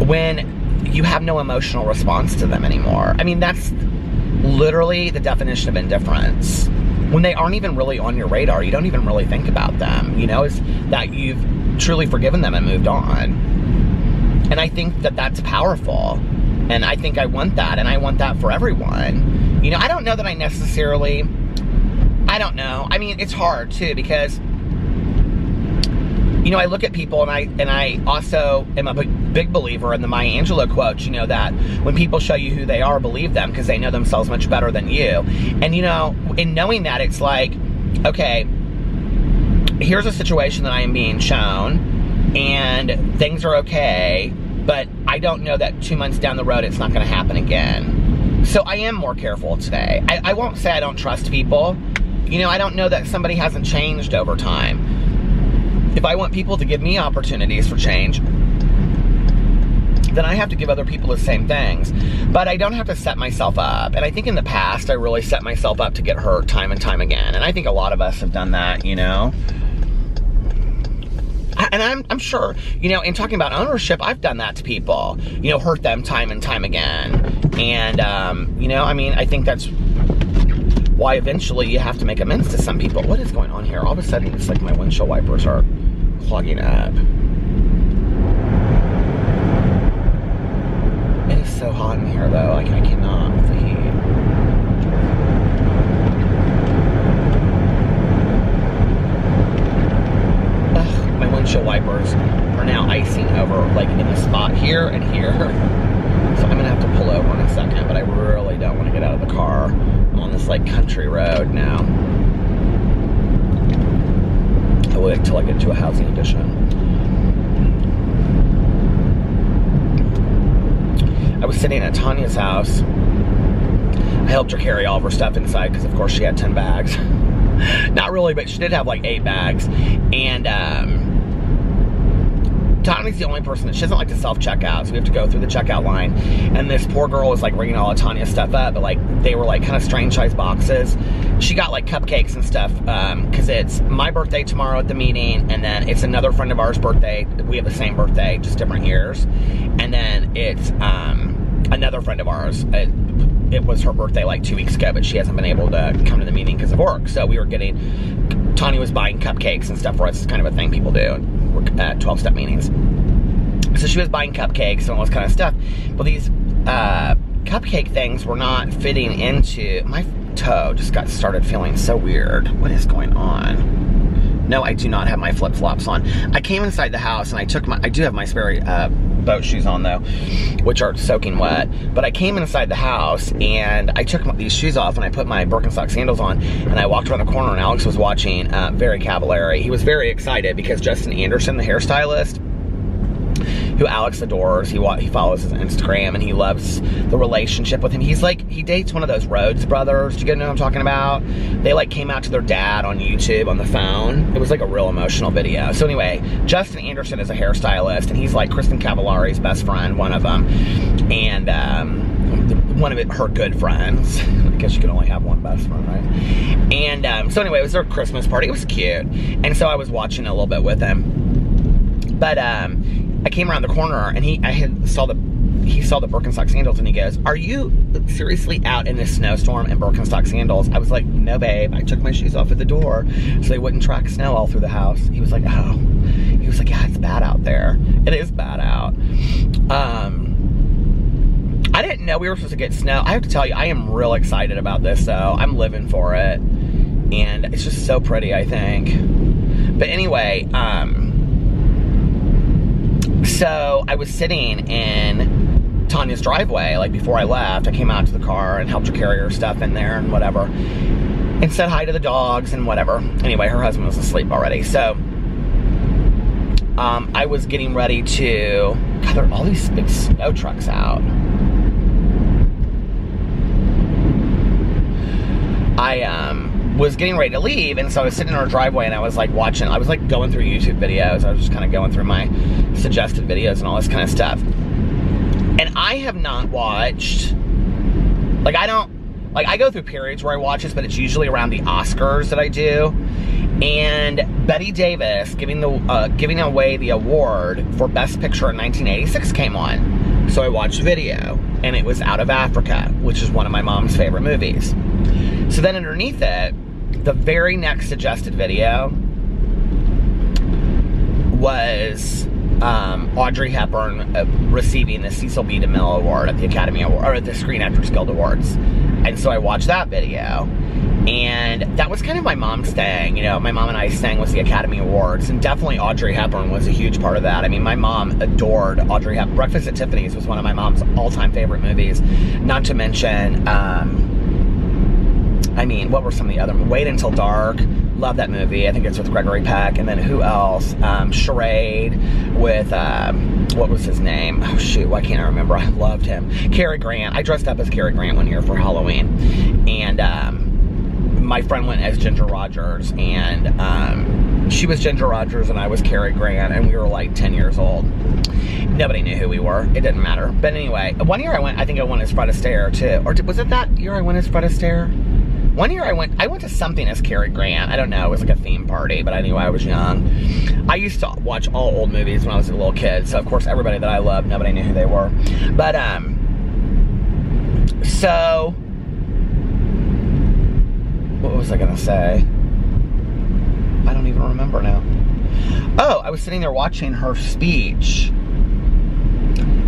when you have no emotional response to them anymore. I mean, that's literally the definition of indifference. When they aren't even really on your radar, you don't even really think about them, you know, is that you've truly forgiven them and moved on. And I think that that's powerful. And I think I want that, and I want that for everyone. You know, I don't know that I necessarily, I don't know. I mean, it's hard too, because, you know, I look at people and I also am a big believer in the Maya Angelou quote, you know, that when people show you who they are, believe them because they know themselves much better than you. And, you know, in knowing that, it's like, okay, here's a situation that I am being shown and things are okay, but I don't know that 2 months down the road it's not going to happen again. So I am more careful today. I won't say I don't trust people. You know, I don't know that somebody hasn't changed over time. If I want people to give me opportunities for change, then I have to give other people the same things. But I don't have to set myself up. And I think in the past, I really set myself up to get hurt time and time again. And I think a lot of us have done that, you know. And I'm sure, you know, in talking about ownership, I've done that to people, you know, hurt them time and time again. And, you know, I mean, I think that's why eventually you have to make amends to some people. What is going on here? All of a sudden, it's like my windshield wipers are clogging up. It is so hot in here, though. Like, I cannot with the heat. Ugh, my windshield wipers are now icing over, like, in a spot here and here. So I'm gonna have to pull over in a second, but I really don't want to get out of the car. I'm on this, like, country road now. I'll wait till I get to a housing addition. I was sitting at Tanya's house. I helped her carry all of her stuff inside because, of course, she had 10 bags. Not really, but she did have like 8 bags. And Tanya's the only person that she doesn't like to self-checkout, so we have to go through the checkout line. And this poor girl was like bringing all of Tanya's stuff up, but like they were like kind of strange size boxes. She got like cupcakes and stuff because it's my birthday tomorrow at the meeting, and then it's another friend of ours' birthday. We have the same birthday, just different years. And then it's another friend of ours. It was her birthday like 2 weeks ago, but she hasn't been able to come to the meeting because of work. So we were Tanya was buying cupcakes and stuff for us. It's kind of a thing people do at 12-step meetings. So she was buying cupcakes and all this kind of stuff. But these cupcake things were not fitting into, my toe just started feeling so weird. What is going on? No, I do not have my flip-flops on. I came inside the house and I do have my Sperry boat shoes on though, which are soaking wet. But I came inside the house and I took these shoes off and I put my Birkenstock sandals on and I walked around the corner and Alex was watching Very Cavallari. He was very excited because Justin Anderson, the hairstylist, who Alex adores, he follows his Instagram and he loves the relationship with him. He dates one of those Rhodes brothers. Do you guys know what I'm talking about? They like came out to their dad on YouTube on the phone. It was like a real emotional video. So anyway, Justin Anderson is a hairstylist and he's like Kristen Cavallari's best friend, one of them. And one of her good friends. I guess you can only have one best friend, right? And so anyway, it was their Christmas party. It was cute. And so I was watching a little bit with him. But I came around the corner and he saw the Birkenstock sandals and he goes, "Are you seriously out in this snowstorm in Birkenstock sandals?" I was like, "No, babe. I took my shoes off at the door so they wouldn't track snow all through the house." He was like, "Oh." He was like, "Yeah, it's bad out there. It is bad out." I didn't know we were supposed to get snow. I have to tell you, I am real excited about this though. I'm living for it. And it's just so pretty, I think. But anyway, so I was sitting in Tanya's driveway, like before I left. I came out to the car and helped her carry her stuff in there and whatever. And said hi to the dogs and whatever. Anyway, her husband was asleep already. So I was getting ready to, God, there are all these big snow trucks out. I was getting ready to leave, and so I was sitting in our driveway and I was like watching, I was like going through YouTube videos. I was just kind of going through my suggested videos and all this kind of stuff. And I have not watched, like I go through periods where I watch this, but it's usually around the Oscars that I do. And Bette Davis giving away the award for Best Picture in 1986 came on. So I watched a video, and it was Out of Africa, which is one of my mom's favorite movies. So then underneath it, the very next suggested video was Audrey Hepburn receiving the Cecil B. DeMille Award at the Academy Award, or at the Screen Actors Guild Awards. And so I watched that video. And that was kind of my mom's thing. You know, my mom and I's thing was the Academy Awards. And definitely Audrey Hepburn was a huge part of that. I mean, my mom adored Audrey Hepburn. Breakfast at Tiffany's was one of my mom's all-time favorite movies. Not to mention, I mean, what were some of the other? Wait Until Dark. Love that movie. I think it's with Gregory Peck. And then who else? Charade with, what was his name? Oh, shoot. Why can't I remember? I loved him. Cary Grant. I dressed up as Cary Grant one year for Halloween. And my friend went as Ginger Rogers. And she was Ginger Rogers and I was Cary Grant. And we were like 10 years old. Nobody knew who we were. It didn't matter. But anyway, one year I think I went as Fred Astaire too. Or was it that year I went as Fred Astaire? One year I went to something as Cary Grant. I don't know, it was like a theme party, but anyway, I was young. I used to watch all old movies when I was a little kid, so of course everybody that I loved, nobody knew who they were. But, so, what was I gonna say? I don't even remember now. Oh, I was sitting there watching her speech,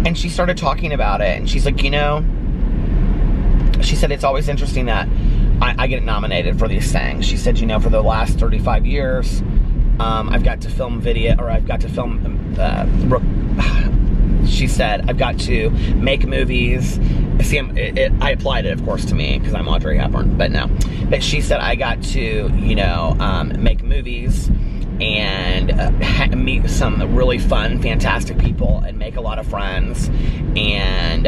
and she started talking about it, and she's like, you know, she said, it's always interesting that I get nominated for these things. She said, you know, for the last 35 years, I've got to film video, or I've got to film, she said, I've got to make movies. See, I applied it, of course, to me, because I'm Audrey Hepburn, but no. But she said, I got to, you know, make movies and meet some really fun, fantastic people and make a lot of friends. And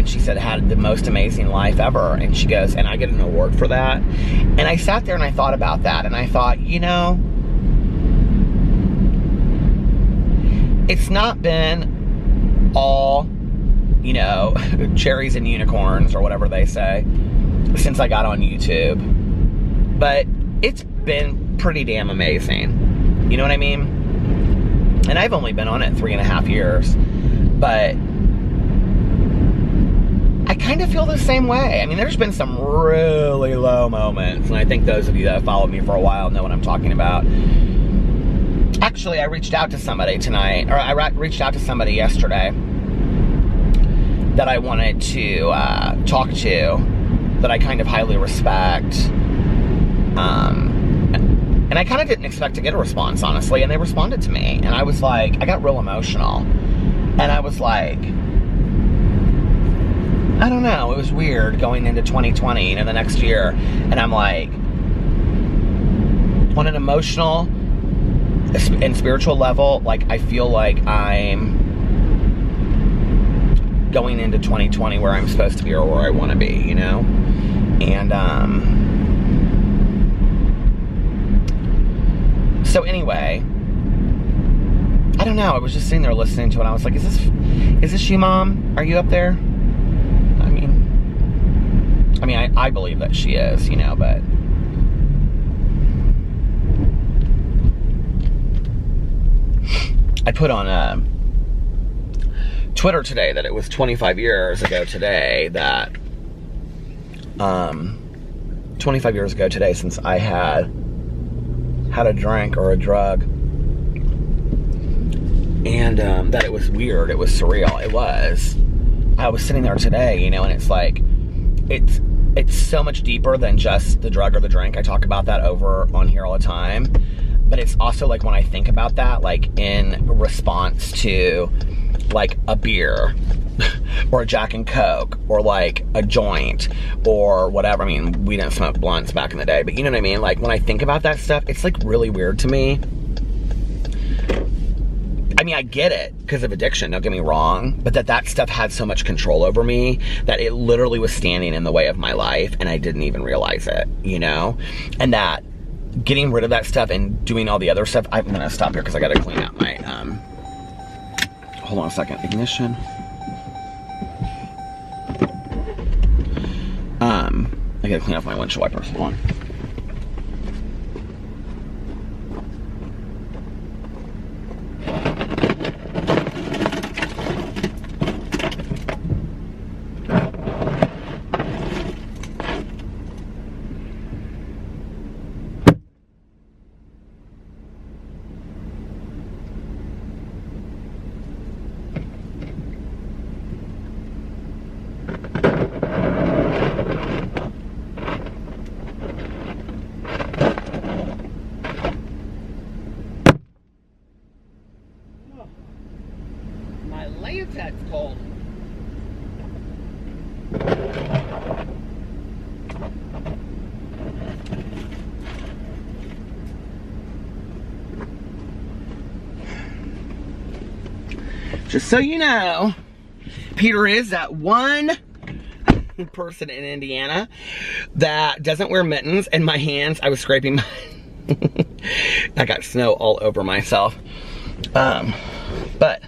she said, had the most amazing life ever. And she goes, and I get an award for that. And I sat there and I thought about that. And I thought, you know, it's not been all, you know, cherries and unicorns or whatever they say since I got on YouTube. But it's been pretty damn amazing. You know what I mean? And I've only been on it 3.5 years. But I kind of feel the same way. I mean, there's been some really low moments, and I think those of you that have followed me for a while know what I'm talking about. Actually, I reached out to somebody tonight, or I reached out to somebody yesterday that I wanted to talk to, that I kind of highly respect. And I kind of didn't expect to get a response, honestly, and they responded to me. And I was like, I got real emotional. And I was like, I don't know, it was weird going into 2020, you know, the next year. And I'm like, on an emotional and spiritual level, like, I feel like I'm going into 2020 where I'm supposed to be or where I want to be, you know? And, so anyway, I don't know, I was just sitting there listening to it, and I was like, is this you, Mom? Are you up there? I mean, I believe that she is, you know, but I put on Twitter today that it was 25 years ago today that 25 years ago today since I had a drink or a drug, and that it was weird, it was surreal. It was. I was sitting there today, you know, and it's like, it's so much deeper than just the drug or the drink. I talk about that over on here all the time. But it's also like when I think about that, like in response to like a beer or a Jack and Coke or like a joint or whatever. I mean, we didn't smoke blunts back in the day, but you know what I mean? Like when I think about that stuff, it's like really weird to me. I mean, I get it because of addiction, don't get me wrong, but that stuff had so much control over me that it literally was standing in the way of my life and I didn't even realize it, you know? And that getting rid of that stuff and doing all the other stuff, I'm gonna stop here because I gotta clean out my, hold on a second, ignition. I gotta clean off my windshield wipers, hold on. That's cold. Just so you know, Peter is that one person in Indiana that doesn't wear mittens, and my hands, I was scraping my I got snow all over myself. But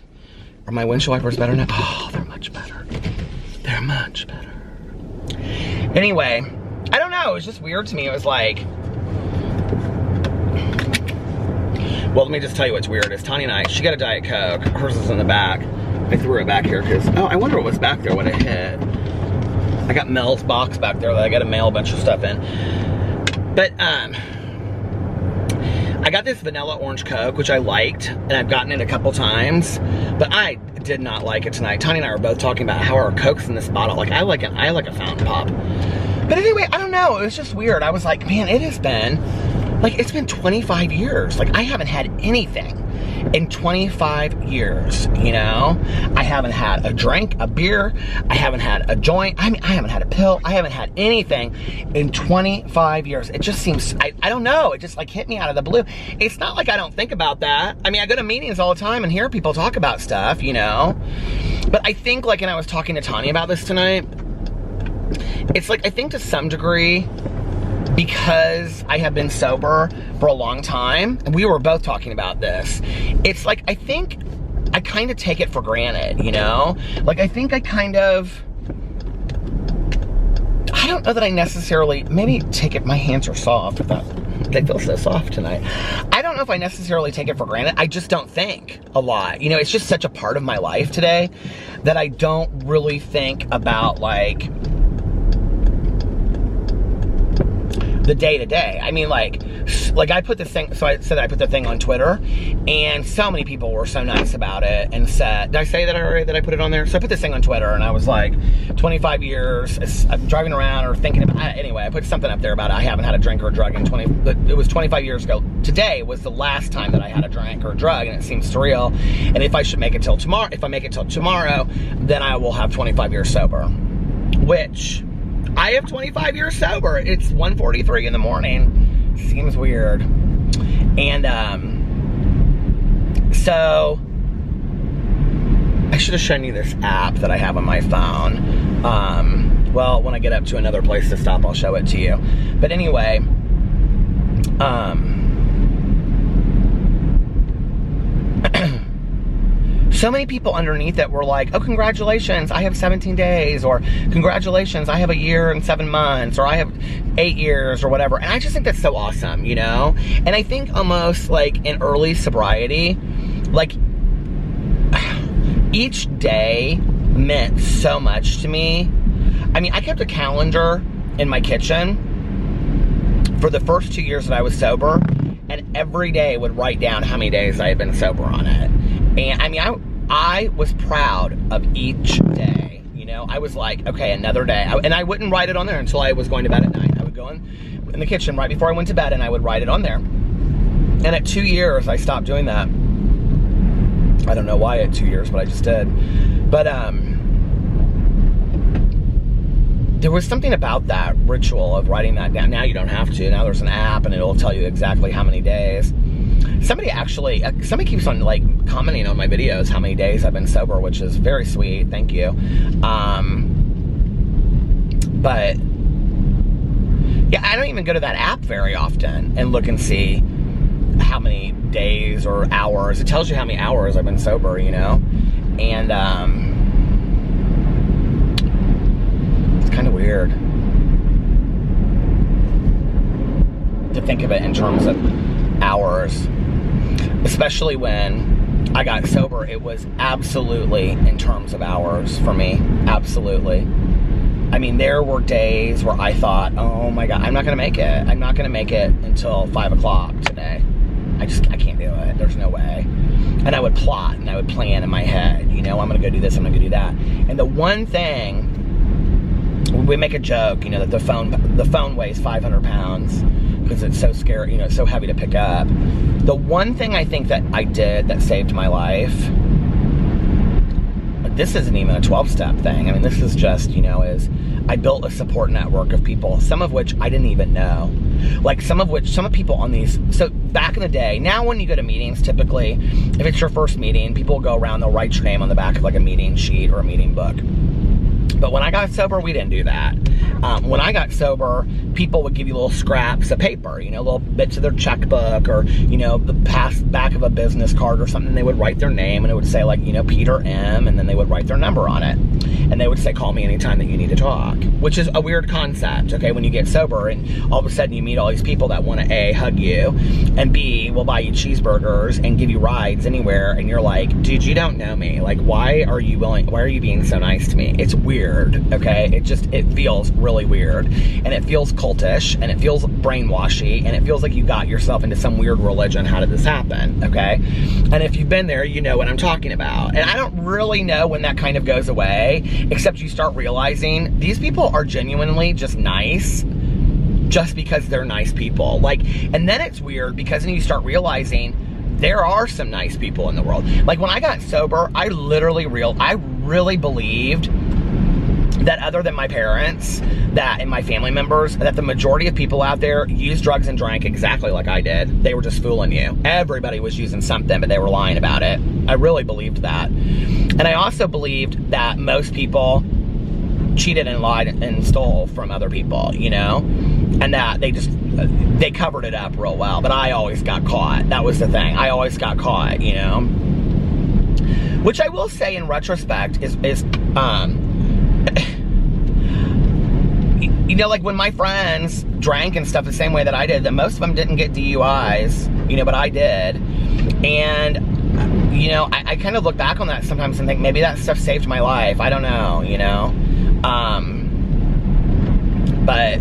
are my windshield wipers better now? Oh, they're much better. They're much better. Anyway, I don't know, it was just weird to me. It was like, well, let me just tell you what's weird is Tanya and I, she got a Diet Coke. Hers is in the back. I threw it back here because, oh, I wonder what was back there when it hit. I got Mel's box back there that I got to mail a bunch of stuff in. But, I got this vanilla orange Coke, which I liked, and I've gotten it a couple times, but I did not like it tonight. Tanya and I were both talking about how our Coke's in this bottle. Like, I like a fountain pop. But anyway, I don't know. It was just weird. I was like, man, it has been, like, it's been 25 years. Like, I haven't had anything in 25 years, you know? I haven't had a drink, a beer. I haven't had a joint. I mean, I haven't had a pill. I haven't had anything in 25 years. It just seems, I don't know. It just like hit me out of the blue. It's not like I don't think about that. I mean, I go to meetings all the time and hear people talk about stuff, you know? But I think, like, and I was talking to Tanya about this tonight, it's like, I think to some degree, because I have been sober for a long time, and we were both talking about this, it's like, I think I kind of take it for granted, you know? Like, I think I kind of, I don't know that I necessarily, maybe take it, my hands are soft, they feel so soft tonight. I don't know if I necessarily take it for granted. I just don't think a lot. You know, it's just such a part of my life today that I don't really think about, like, the day-to-day. I mean, like I put this thing, so I said I put the thing on Twitter, and so many people were so nice about it and said, did I say that already, that I put it on there? So I put this thing on Twitter, and I was like, 25 years, I'm driving around or thinking about, anyway, I put something up there about it. I haven't had a drink or a drug in it was 25 years ago. Today was the last time that I had a drink or a drug, and it seems surreal. And if I should make it till tomorrow, if I make it till tomorrow, then I will have 25 years sober, which I have 25 years sober. It's 1:43 in the morning. Seems weird. And so I should have shown you this app that I have on my phone. Well, when I get up to another place to stop, I'll show it to you. But anyway, so many people underneath it were like, oh, congratulations, I have 17 days, or congratulations, I have a year and 7 months, or I have 8 years, or whatever. And I just think that's so awesome, you know? And I think almost like in early sobriety, like each day meant so much to me. I mean, I kept a calendar in my kitchen for the first 2 years that I was sober, and every day would write down how many days I had been sober on it. And I mean, I was proud of each day, you know? I was like, okay, another day. And I wouldn't write it on there until I was going to bed at night. I would go in the kitchen right before I went to bed, and I would write it on there. And at 2 years, I stopped doing that. I don't know why at 2 years, but I just did. But there was something about that ritual of writing that down. Now you don't have to. Now there's an app, and it'll tell you exactly how many days. Somebody keeps on, like, commenting on my videos how many days I've been sober, which is very sweet. Thank you. But yeah, I don't even go to that app very often and look and see how many days or hours. It tells you how many hours I've been sober, you know? And it's kind of weird to think of it in terms of hours. Especially when I got sober, it was absolutely in terms of hours for me. Absolutely. I mean, there were days where I thought, oh my God, I'm not going to make it. I'm not going to make it until 5 o'clock today. I can't do it. There's no way. And I would plot and I would plan in my head, you know, I'm going to go do this, I'm going to go do that. And the one thing, we make a joke, you know, that the phone weighs 500 pounds because it's so scary, you know, it's so heavy to pick up. The one thing I think that I did that saved my life, this isn't even a 12-step thing. I mean, this is just, you know, is I built a support network of people, some of which I didn't even know. Like some of people on these, so back in the day, now when you go to meetings, typically, if it's your first meeting, people will go around, they'll write your name on the back of like a meeting sheet or a meeting book. But when I got sober, we didn't do that. When I got sober, people would give you little scraps of paper, you know, little bits of their checkbook, or, you know, the back of a business card or something. They would write their name, and it would say, like, you know, Peter M, and then they would write their number on it. And they would say, call me anytime that you need to talk, which is a weird concept, okay, when you get sober and all of a sudden you meet all these people that want to A, hug you, and B, will buy you cheeseburgers and give you rides anywhere, and you're like, dude, you don't know me. Like, why are you being so nice to me? It's weird, okay? It feels really weird, and it feels cultish, and it feels brainwashy, and it feels like you got yourself into some weird religion. How did this happen, okay? And if you've been there, you know what I'm talking about. And I don't really know when that kind of goes away, except you start realizing these people are genuinely just nice just because they're nice people. Like, and then it's weird because then you start realizing there are some nice people in the world. Like, when I got sober, I really believed that other than my parents, and my family members, that the majority of people out there use drugs and drank exactly like I did. They were just fooling you. Everybody was using something, but they were lying about it. I really believed that. And I also believed that most people cheated and lied and stole from other people, you know? And that they covered it up real well. But I always got caught. That was the thing. I always got caught, you know? Which I will say in retrospect is you know, like when my friends drank and stuff the same way that I did, that most of them didn't get DUIs, you know, but I did. And, you know, I kind of look back on that sometimes and think maybe that stuff saved my life. I don't know, you know. But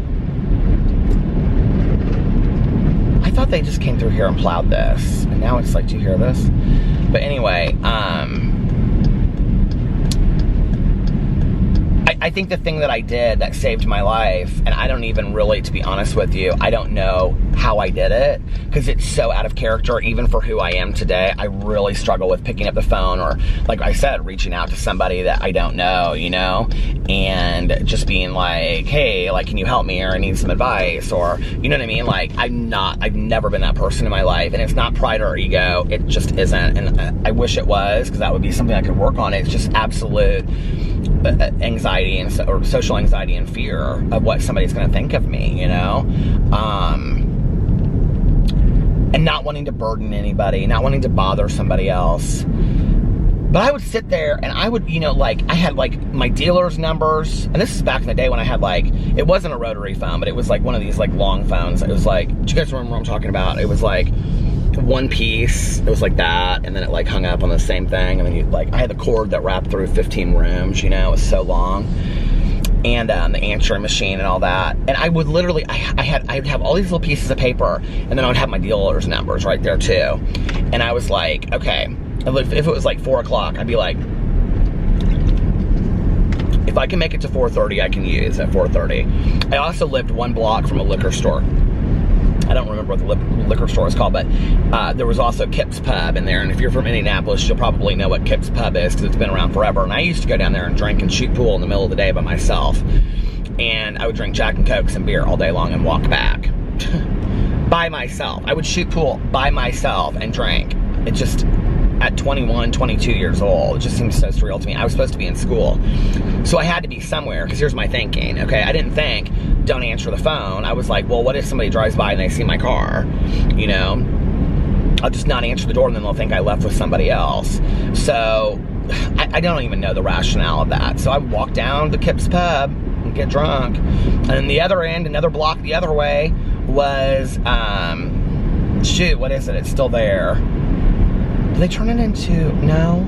I thought they just came through here and plowed this. And now it's like, do you hear this? But anyway, I think the thing that I did that saved my life, and I don't even really, to be honest with you, I don't know how I did it, because it's so out of character, even for who I am today. I really struggle with picking up the phone, or, like I said, reaching out to somebody that I don't know, you know, and just being like, hey, like, can you help me, or I need some advice, or, you know what I mean? Like, I've never been that person in my life, and it's not pride or ego, it just isn't, and I wish it was, because that would be something I could work on. It's just absolute anxiety or social anxiety and fear of what somebody's going to think of me, you know, and not wanting to burden anybody, not wanting to bother somebody else. But I would sit there and I would, you know, like, I had like my dealer's numbers, and this is back in the day when I had like, it wasn't a rotary phone, but it was like one of these like long phones. It was like, do you guys remember what I'm talking about? It was like one piece, it was like that, and then it like hung up on the same thing, and then you like, I had the cord that wrapped through 15 rooms, you know, it was so long, and the answering machine and all that, and I would literally, I'd have all these little pieces of paper, and then I would have my dealer's numbers right there too, and I was like, okay, if it was like 4 o'clock, I'd be like, if I can make it to 4:30, I can use at 4:30. I also lived 1 block from a liquor store. I don't remember what the liquor store is called, but there was also Kip's Pub in there. And if you're from Indianapolis, you'll probably know what Kip's Pub is, because it's been around forever. And I used to go down there and drink and shoot pool in the middle of the day by myself. And I would drink Jack and Cokes and beer all day long and walk back by myself. I would shoot pool by myself and drink. It just, at 21, 22 years old, it just seems so surreal to me. I was supposed to be in school, so I had to be somewhere, because here's my thinking, okay? I didn't think, don't answer the phone. I was like, well, what if somebody drives by and they see my car, you know? I'll just not answer the door, and then they'll think I left with somebody else. So I don't even know the rationale of that. So I would walk down to Kip's Pub and get drunk, and then the other end, another block the other way, was shoot, what is it? It's still there. Did they turn it into, no?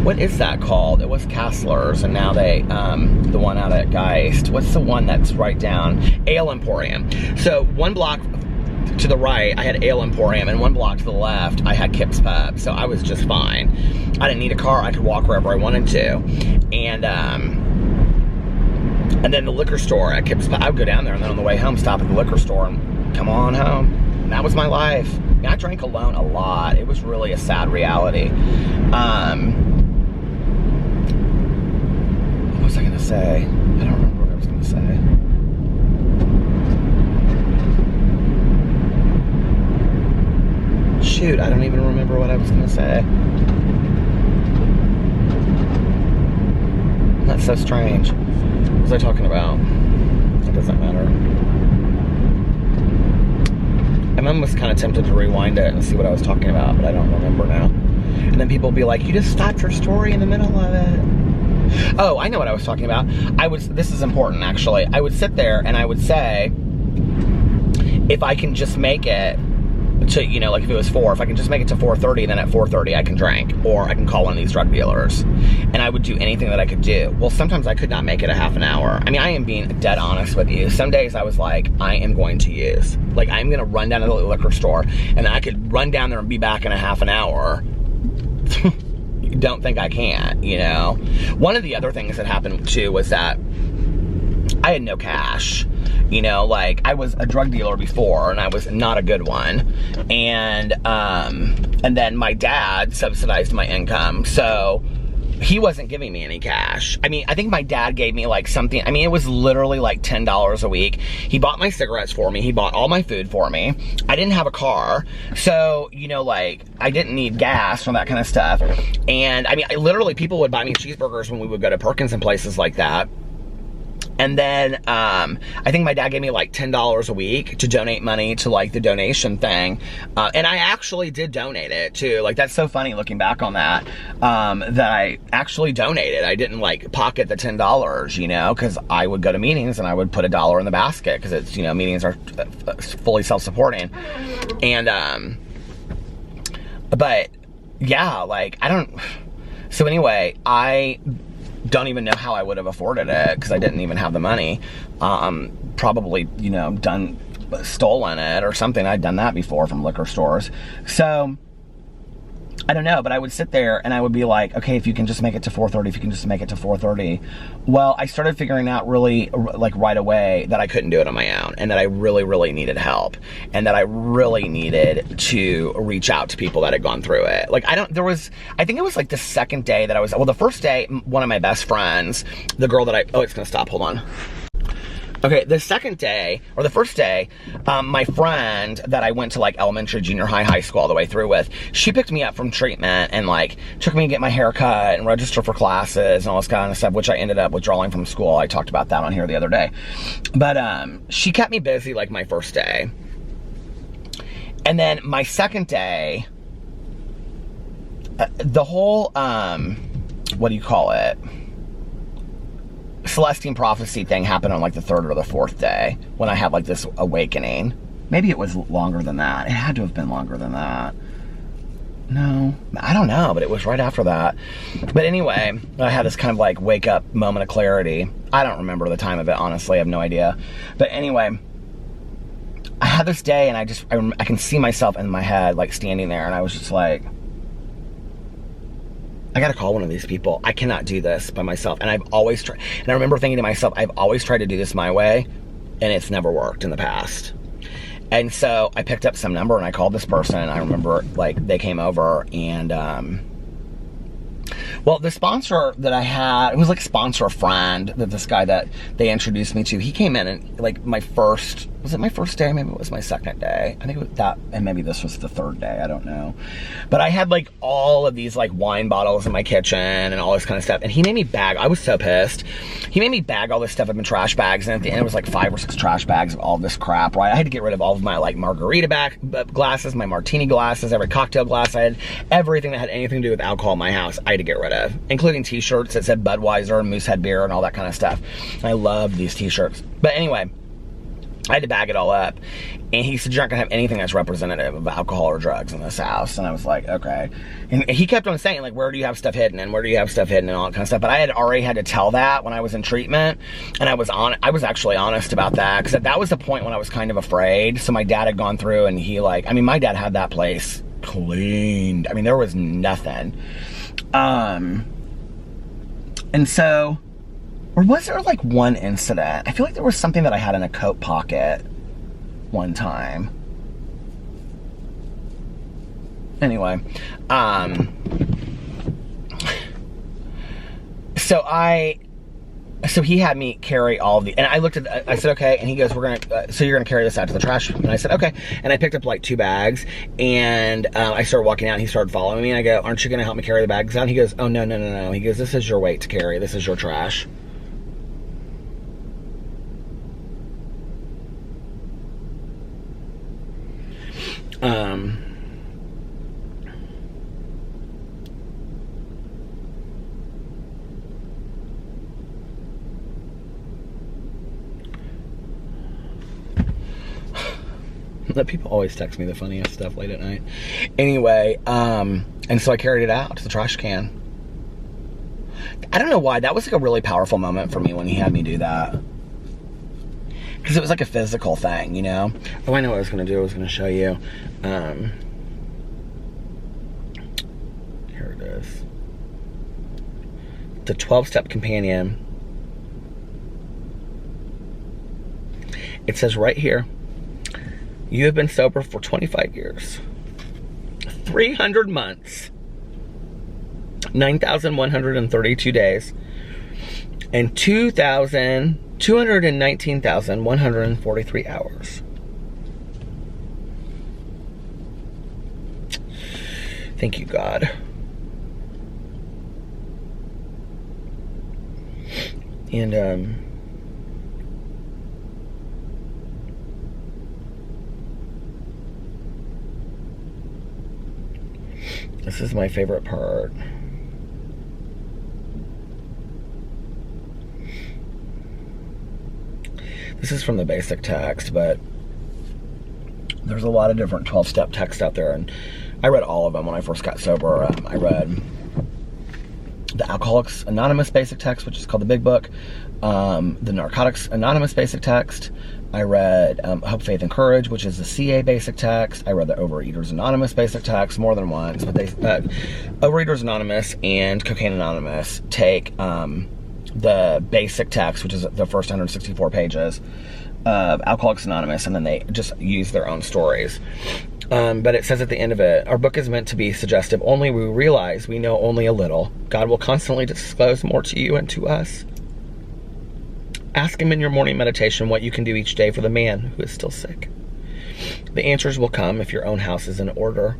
What is that called? It was Kassler's, and now they, the one out at Geist. What's the one that's right down? Ale Emporium. So 1 block to the right, I had Ale Emporium, and 1 block to the left, I had Kip's Pub. So I was just fine. I didn't need a car. I could walk wherever I wanted to. And then the liquor store at Kip's Pub, I would go down there, and then on the way home, stop at the liquor store and come on home. And that was my life. I drank alone a lot. It was really a sad reality. What was I gonna say? I don't remember what I was gonna say. Shoot, I don't even remember what I was gonna say. Let's so strange. What was I talking about? It doesn't matter. I'm almost kind of tempted to rewind it and see what I was talking about, but I don't remember now. And then people will be like, you just stopped your story in the middle of it. Oh, I know what I was talking about. This is important actually. I would sit there and I would say, if I can just make it to, you know, like if it was 4, if I can just make it to 4:30, then at 4:30 I can drink, or I can call one of these drug dealers. And I would do anything that I could do. Well, sometimes I could not make it a half an hour. I mean, I am being dead honest with you. Some days I was like, I am going to use. Like, I'm going to run down to the liquor store, and I could run down there and be back in a half an hour. Don't think I can't, you know? One of the other things that happened, too, was that I had no cash. You know, like, I was a drug dealer before, and I was not a good one. And then my dad subsidized my income, so he wasn't giving me any cash. I mean, I think my dad gave me, like, something, I mean, it was literally, like, $10 a week. He bought my cigarettes for me. He bought all my food for me. I didn't have a car, so, you know, like, I didn't need gas or that kind of stuff. And, I mean, literally, people would buy me cheeseburgers when we would go to Perkins and places like that. And then, I think my dad gave me like $10 a week to donate money to like the donation thing. And I actually did donate it too. Like, that's so funny looking back on that, that I actually donated. I didn't like pocket the $10, you know, cause I would go to meetings and I would put $1 in the basket, cause it's, you know, meetings are fully self-supporting. And, but yeah, like, so anyway, I don't even know how I would have afforded it, because I didn't even have the money. Probably, you know, stolen it or something. I'd done that before from liquor stores. So, I don't know, but I would sit there and I would be like, okay, if you can just make it to 4:30, if you can just make it to 4:30. Well, I started figuring out really, like, right away that I couldn't do it on my own, and that I really, really needed help, and that I really needed to reach out to people that had gone through it. Like, I think it was like the second day that well, the first day, one of my best friends, the girl that oh, it's gonna stop, hold on. Okay, the second day, or the first day, my friend that I went to like elementary, junior high, high school all the way through with, she picked me up from treatment and like took me to get my hair cut and register for classes and all this kind of stuff, which I ended up withdrawing from school. I talked about that on here the other day. But she kept me busy like my first day. And then my second day, the whole, what do you call it? Celestine prophecy thing happened on like the 3rd or the 4th day when I had like this awakening. Maybe it was longer than that. It had to have been longer than that. No, I don't know, but it was right after that. But anyway, I had this kind of like wake up moment of clarity. I don't remember the time of it, honestly. I have no idea. But anyway, I had this day and I can see myself in my head like standing there, and I was just like, I gotta call one of these people. I cannot do this by myself. And I've always tried, and I remember thinking to myself, I've always tried to do this my way, and it's never worked in the past. And so I picked up some number and I called this person, and I remember like they came over and, well, the sponsor that I had, it was like sponsor a friend, that this guy that they introduced me to, he came in and like was it my first day? Maybe it was my second day. I think it was that, and maybe this was the 3rd day, I don't know. But I had like all of these like wine bottles in my kitchen and all this kind of stuff. And he made me bag, I was so pissed. He made me bag all this stuff up in trash bags, and at the end it was like 5 or 6 trash bags of all this crap, right? I had to get rid of all of my like margarita glasses, my martini glasses, every cocktail glass I had, everything that had anything to do with alcohol in my house, I had to get rid of, including t-shirts that said Budweiser and Moosehead beer and all that kind of stuff. I loved these t-shirts. But anyway, I had to bag it all up. And he said, you're not gonna have anything that's representative of alcohol or drugs in this house. And I was like, okay. And he kept on saying, like, where do you have stuff hidden, and where do you have stuff hidden, and all that kind of stuff. But I had already had to tell that when I was in treatment. And I was actually honest about that, because that was the point when I was kind of afraid. So my dad had gone through, and he my dad had that place cleaned. I mean, there was nothing. And so, or was there like one incident? I feel like there was something that I had in a coat pocket one time. Anyway, so he had me carry all of the, and I looked at, I said, okay, and he goes, so you're gonna carry this out to the trash? And I said, okay. And I picked up like 2 bags, and I started walking out, and he started following me, and I go, aren't you gonna help me carry the bags out? And he goes, oh, no. He goes, this is your weight to carry, this is your trash. People always text me the funniest stuff late at night. Anyway, and so I carried it out to the trash can. I don't know why. That was like a really powerful moment for me when he had me do that. Because it was like a physical thing, you know? Oh, I know what I was going to do. I was going to show you. Here it is. The 12-step companion. It says right here, you have been sober for 25 years, 300 months, 9,132 days, and 219,143 hours. Thank you, God. And, this is my favorite part. This is from the basic text, but there's a lot of different 12-step texts out there, and I read all of them when I first got sober. I read the Alcoholics Anonymous basic text, which is called the Big Book, the Narcotics Anonymous basic text. I read Hope, Faith, and Courage, which is the CA basic text. I read the Overeaters Anonymous basic text more than once, but Overeaters Anonymous and Cocaine Anonymous take the basic text, which is the first 164 pages of Alcoholics Anonymous, and then they just use their own stories. But it says at the end of it, our book is meant to be suggestive. Only we realize we know only a little. God will constantly disclose more to you and to us. Ask him in your morning meditation what you can do each day for the man who is still sick. The answers will come if your own house is in order.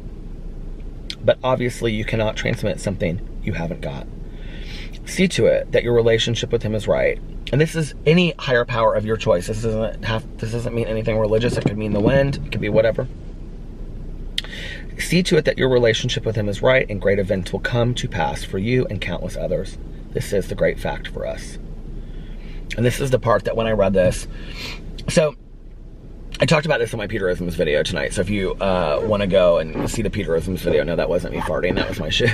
But obviously you cannot transmit something you haven't got. See to it that your relationship with him is right. And this is any higher power of your choice. This doesn't mean anything religious. It could mean the wind. It could be whatever. See to it that your relationship with him is right, and great events will come to pass for you and countless others. This is the great fact for us. And this is the part that when I read this, so I talked about this in my Peterisms video tonight. So if you want to go and see the Peterisms video, no, that wasn't me farting, that was my shoe.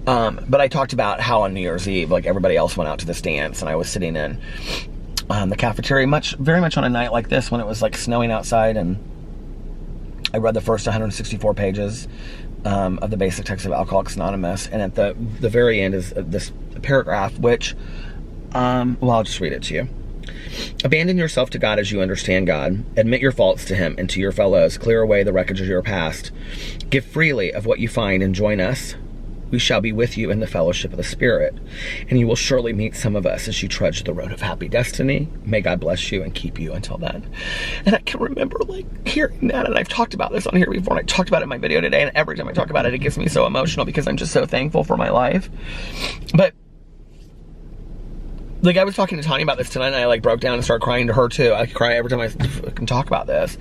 But I talked about how on New Year's Eve, like everybody else went out to this dance, and I was sitting in the cafeteria very much on a night like this when it was like snowing outside, and I read the first 164 pages of the basic text of Alcoholics Anonymous, and at the very end is this paragraph, which, well, I'll just read it to you. Abandon yourself to God as you understand God. Admit your faults to him and to your fellows. Clear away the wreckage of your past. Give freely of what you find and join us. We shall be with you in the fellowship of the Spirit, and you will surely meet some of us as you trudge the road of happy destiny. May God bless you and keep you until then. And I can remember like hearing that, and I've talked about this on here before, and I talked about it in my video today, and every time I talk about it, it gets me so emotional because I'm just so thankful for my life. But like I was talking to Tanya about this tonight, and I like broke down and started crying to her too. I cry every time I can talk about this.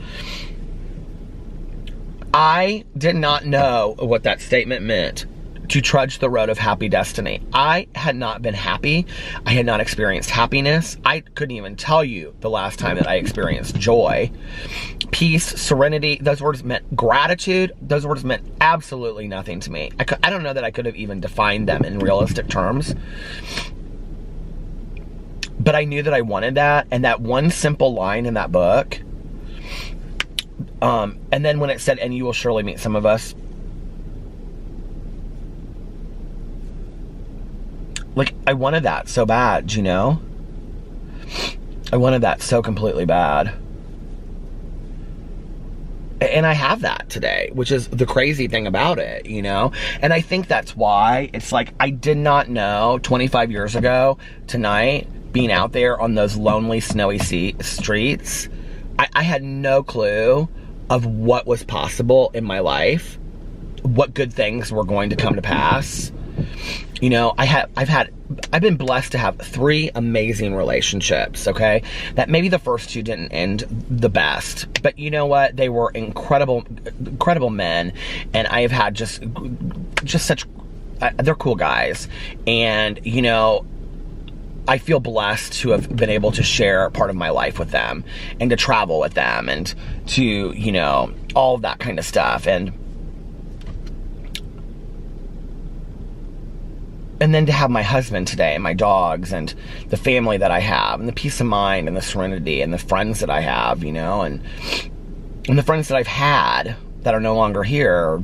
I did not know what that statement meant, to trudge the road of happy destiny. I had not been happy. I had not experienced happiness. I couldn't even tell you the last time that I experienced joy, peace, serenity. Those words meant gratitude. Those words meant absolutely nothing to me. I don't know that I could have even defined them in realistic terms. But I knew that I wanted that, and that one simple line in that book, and then when it said, and you will surely meet some of us, like, I wanted that so bad, you know? I wanted that so completely bad. And I have that today, which is the crazy thing about it, you know? And I think that's why it's like, I did not know 25 years ago tonight, being out there on those lonely, snowy streets, I had no clue of what was possible in my life, what good things were going to come to pass. You know, I've had I've been blessed to have 3 amazing relationships, okay? That maybe the first 2 didn't end the best, but you know what? They were incredible men, and I have had just such, they're cool guys, and you know, I feel blessed to have been able to share part of my life with them, and to travel with them, and to, you know, all of that kind of stuff, and then to have my husband today, and my dogs, and the family that I have, and the peace of mind, and the serenity, and the friends that I have, you know, and the friends that I've had that are no longer here,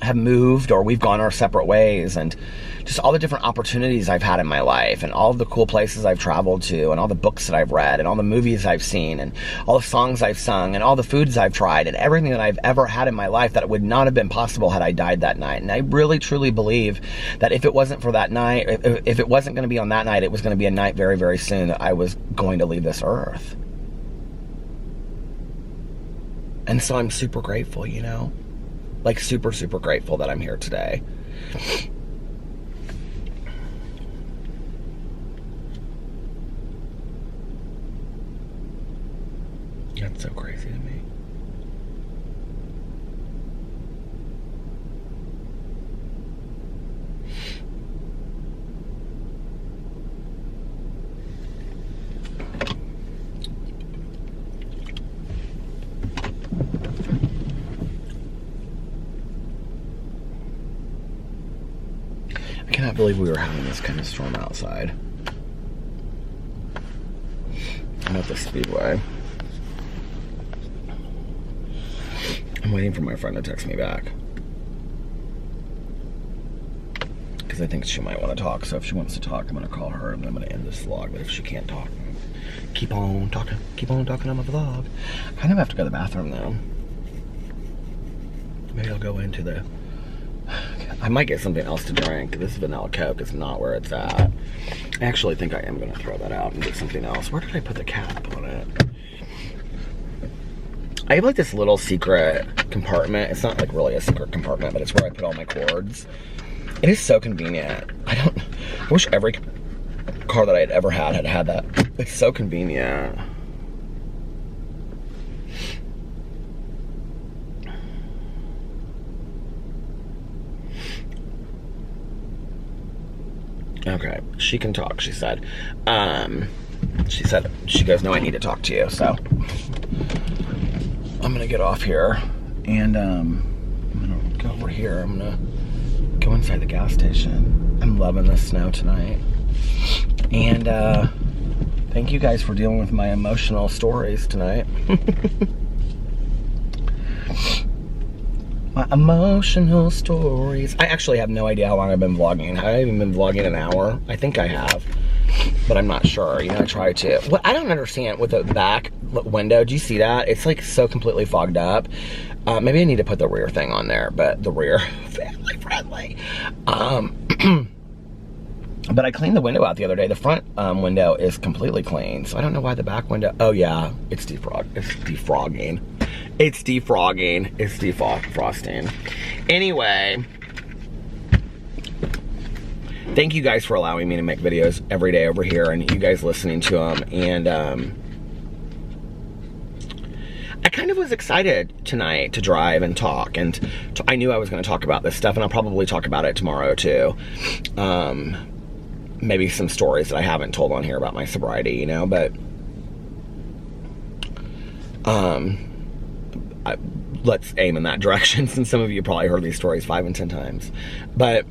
have moved, or we've gone our separate ways, and just all the different opportunities I've had in my life, and all of the cool places I've traveled to, and all the books that I've read, and all the movies I've seen, and all the songs I've sung, and all the foods I've tried, and everything that I've ever had in my life that would not have been possible had I died that night. And I really truly believe that if it wasn't for that night, if it wasn't going to be on that night, it was going to be a night very, very soon that I was going to leave this earth. And so I'm super grateful, you know, like super, super grateful that I'm here today. That's so crazy to me. I cannot believe we were having this kind of storm outside. I'm at the Speedway. I'm waiting for my friend to text me back, because I think she might want to talk. So if she wants to talk, I'm going to call her, and I'm going to end this vlog. But if she can't talk, keep on talking on my vlog. I kind of have to go to the bathroom though. Maybe I'll go into the, I might get something else to drink. This vanilla Coke is not where it's at. I actually think I am going to throw that out and get something else. Where did I put the cap on it? I have like this little secret compartment. It's not like really a secret compartment, but it's where I put all my cords. It is so convenient. I wish every car that I had ever had that. It's so convenient. Okay, she can talk, she said. She goes, no, I need to talk to you, so I'm gonna get off here, and I'm gonna go over here. I'm gonna go inside the gas station. I'm loving the snow tonight. And thank you guys for dealing with my emotional stories tonight. My emotional stories. I actually have no idea how long I've been vlogging. Have I even been vlogging an hour? I think I have, but I'm not sure. You know, I try to. What I don't understand with the back window, do you see that? It's like so completely fogged up. Maybe I need to put the rear thing on there, but the rear, family friendly. But I cleaned the window out the other day. The front window is completely clean, so I don't know why the back window, oh yeah, it's defrogging. It's defrosting. Anyway, thank you guys for allowing me to make videos every day over here, and you guys listening to them. And I kind of was excited tonight to drive and talk, and I knew I was going to talk about this stuff, and I'll probably talk about it tomorrow too. Maybe some stories that I haven't told on here about my sobriety, you know, but let's aim in that direction, since some of you probably heard these stories 5 and 10 times. But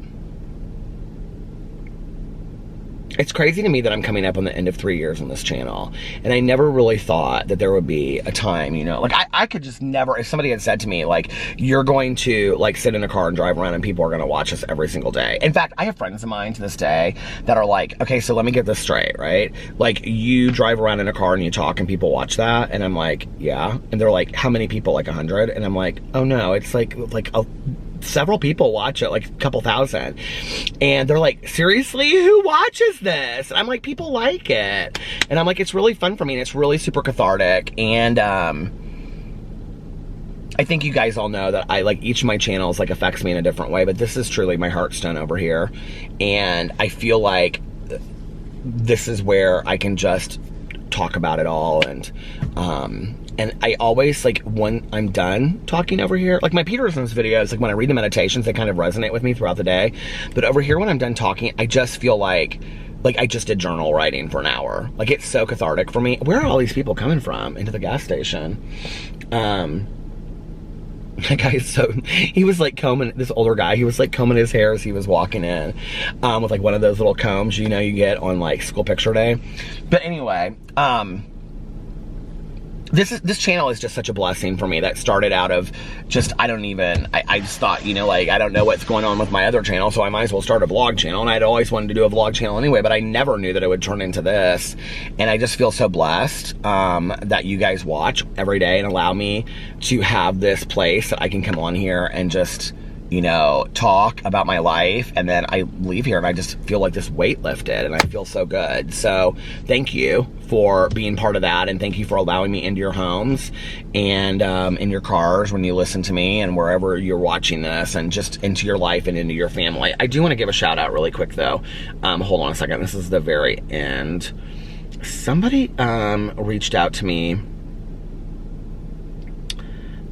it's crazy to me that I'm coming up on the end of 3 years on this channel, and I never really thought that there would be a time, you know, like I could just never, if somebody had said to me, like, you're going to like sit in a car and drive around and people are going to watch us every single day. In fact, I have friends of mine to this day that are like, okay, so let me get this straight, right? Like, you drive around in a car and you talk and people watch that, and I'm like, yeah. And they're like, how many people? Like 100? And I'm like, oh no, it's like several people watch it, like a couple thousand. And they're like, seriously, who watches this? And I'm like, people like it. And I'm like, it's really fun for me, and it's really super cathartic. And I I think you guys all know that I like each of my channels like affects me in a different way, but this is truly my heartstone over here. And I feel like this is where I can just talk about it all. And I always, like, when I'm done talking over here, like my Peterson's videos, like when I read the meditations, they kind of resonate with me throughout the day. But over here, when I'm done talking, I just feel like I just did journal writing for an hour. Like, it's so cathartic for me. Where are all these people coming from into the gas station? That guy is so, he was like combing, this older guy, he was like combing his hair as he was walking in, with like one of those little combs, you know, you get on like school picture day. But anyway, this channel is just such a blessing for me. That started out of just, I just thought, you know, like, I don't know what's going on with my other channel, so I might as well start a vlog channel. And I'd always wanted to do a vlog channel anyway, but I never knew that it would turn into this. And I just feel so blessed that you guys watch every day and allow me to have this place that I can come on here and just, you know, talk about my life, and then I leave here and I just feel like this weight lifted and I feel so good. So thank you for being part of that, and thank you for allowing me into your homes and in your cars when you listen to me and wherever you're watching this, and just into your life and into your family. I do want to give a shout out really quick though. Hold on a second, this is the very end. Somebody reached out to me.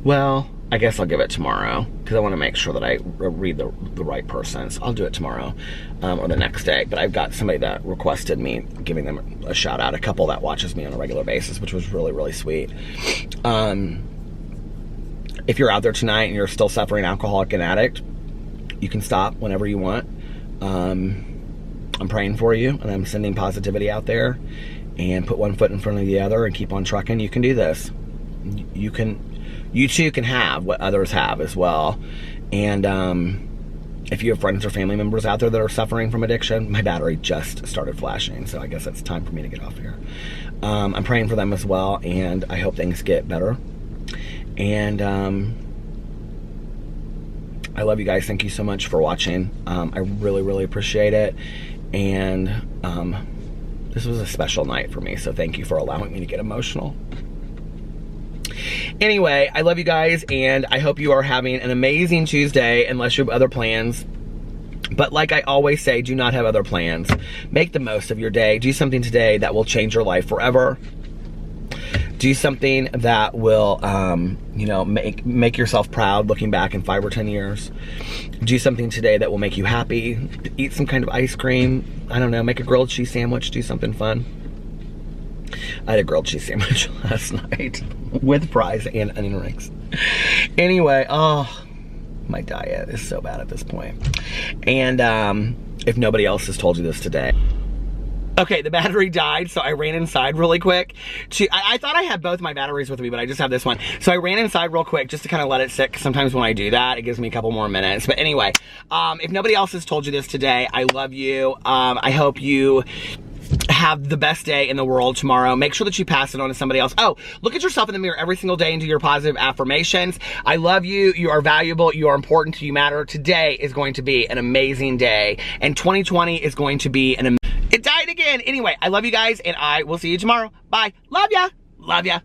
Well, I guess I'll give it tomorrow because I want to make sure that I read the right person. So I'll do it tomorrow or the next day. But I've got somebody that requested me giving them a shout out, a couple that watches me on a regular basis, which was really, really sweet. If you're out there tonight and you're still suffering alcoholic and addict, you can stop whenever you want. I'm praying for you, and I'm sending positivity out there, and put one foot in front of the other and keep on trucking. You can do this. You too can have what others have as well. And if you have friends or family members out there that are suffering from addiction, my battery just started flashing, so I guess it's time for me to get off here. I'm praying for them as well, and I hope things get better. And I love you guys. Thank you so much for watching. I really, really appreciate it. And this was a special night for me, so thank you for allowing me to get emotional. Anyway, I love you guys, and I hope you are having an amazing Tuesday, unless you have other plans. But like I always say, do not have other plans. Make the most of your day. Do something today that will change your life forever. Do something that will, you know, make yourself proud looking back in 5 or 10 years. Do something today that will make you happy. Eat some kind of ice cream. I don't know, make a grilled cheese sandwich. Do something fun. I had a grilled cheese sandwich last night with fries and onion rings. Anyway, oh, my diet is so bad at this point. And if nobody else has told you this today. Okay, the battery died, so I ran inside really quick. I thought I had both my batteries with me, but I just have this one. So I ran inside real quick just to kind of let it sit, 'cause sometimes when I do that, it gives me a couple more minutes. But anyway, if nobody else has told you this today, I love you. I hope you have the best day in the world tomorrow. Make sure that you pass it on to somebody else. Oh, look at yourself in the mirror every single day and do your positive affirmations. I love you. You are valuable. You are important. You matter. Today is going to be an amazing day. And 2020 is going to be it died again. Anyway, I love you guys, and I will see you tomorrow. Bye. Love ya. Love ya.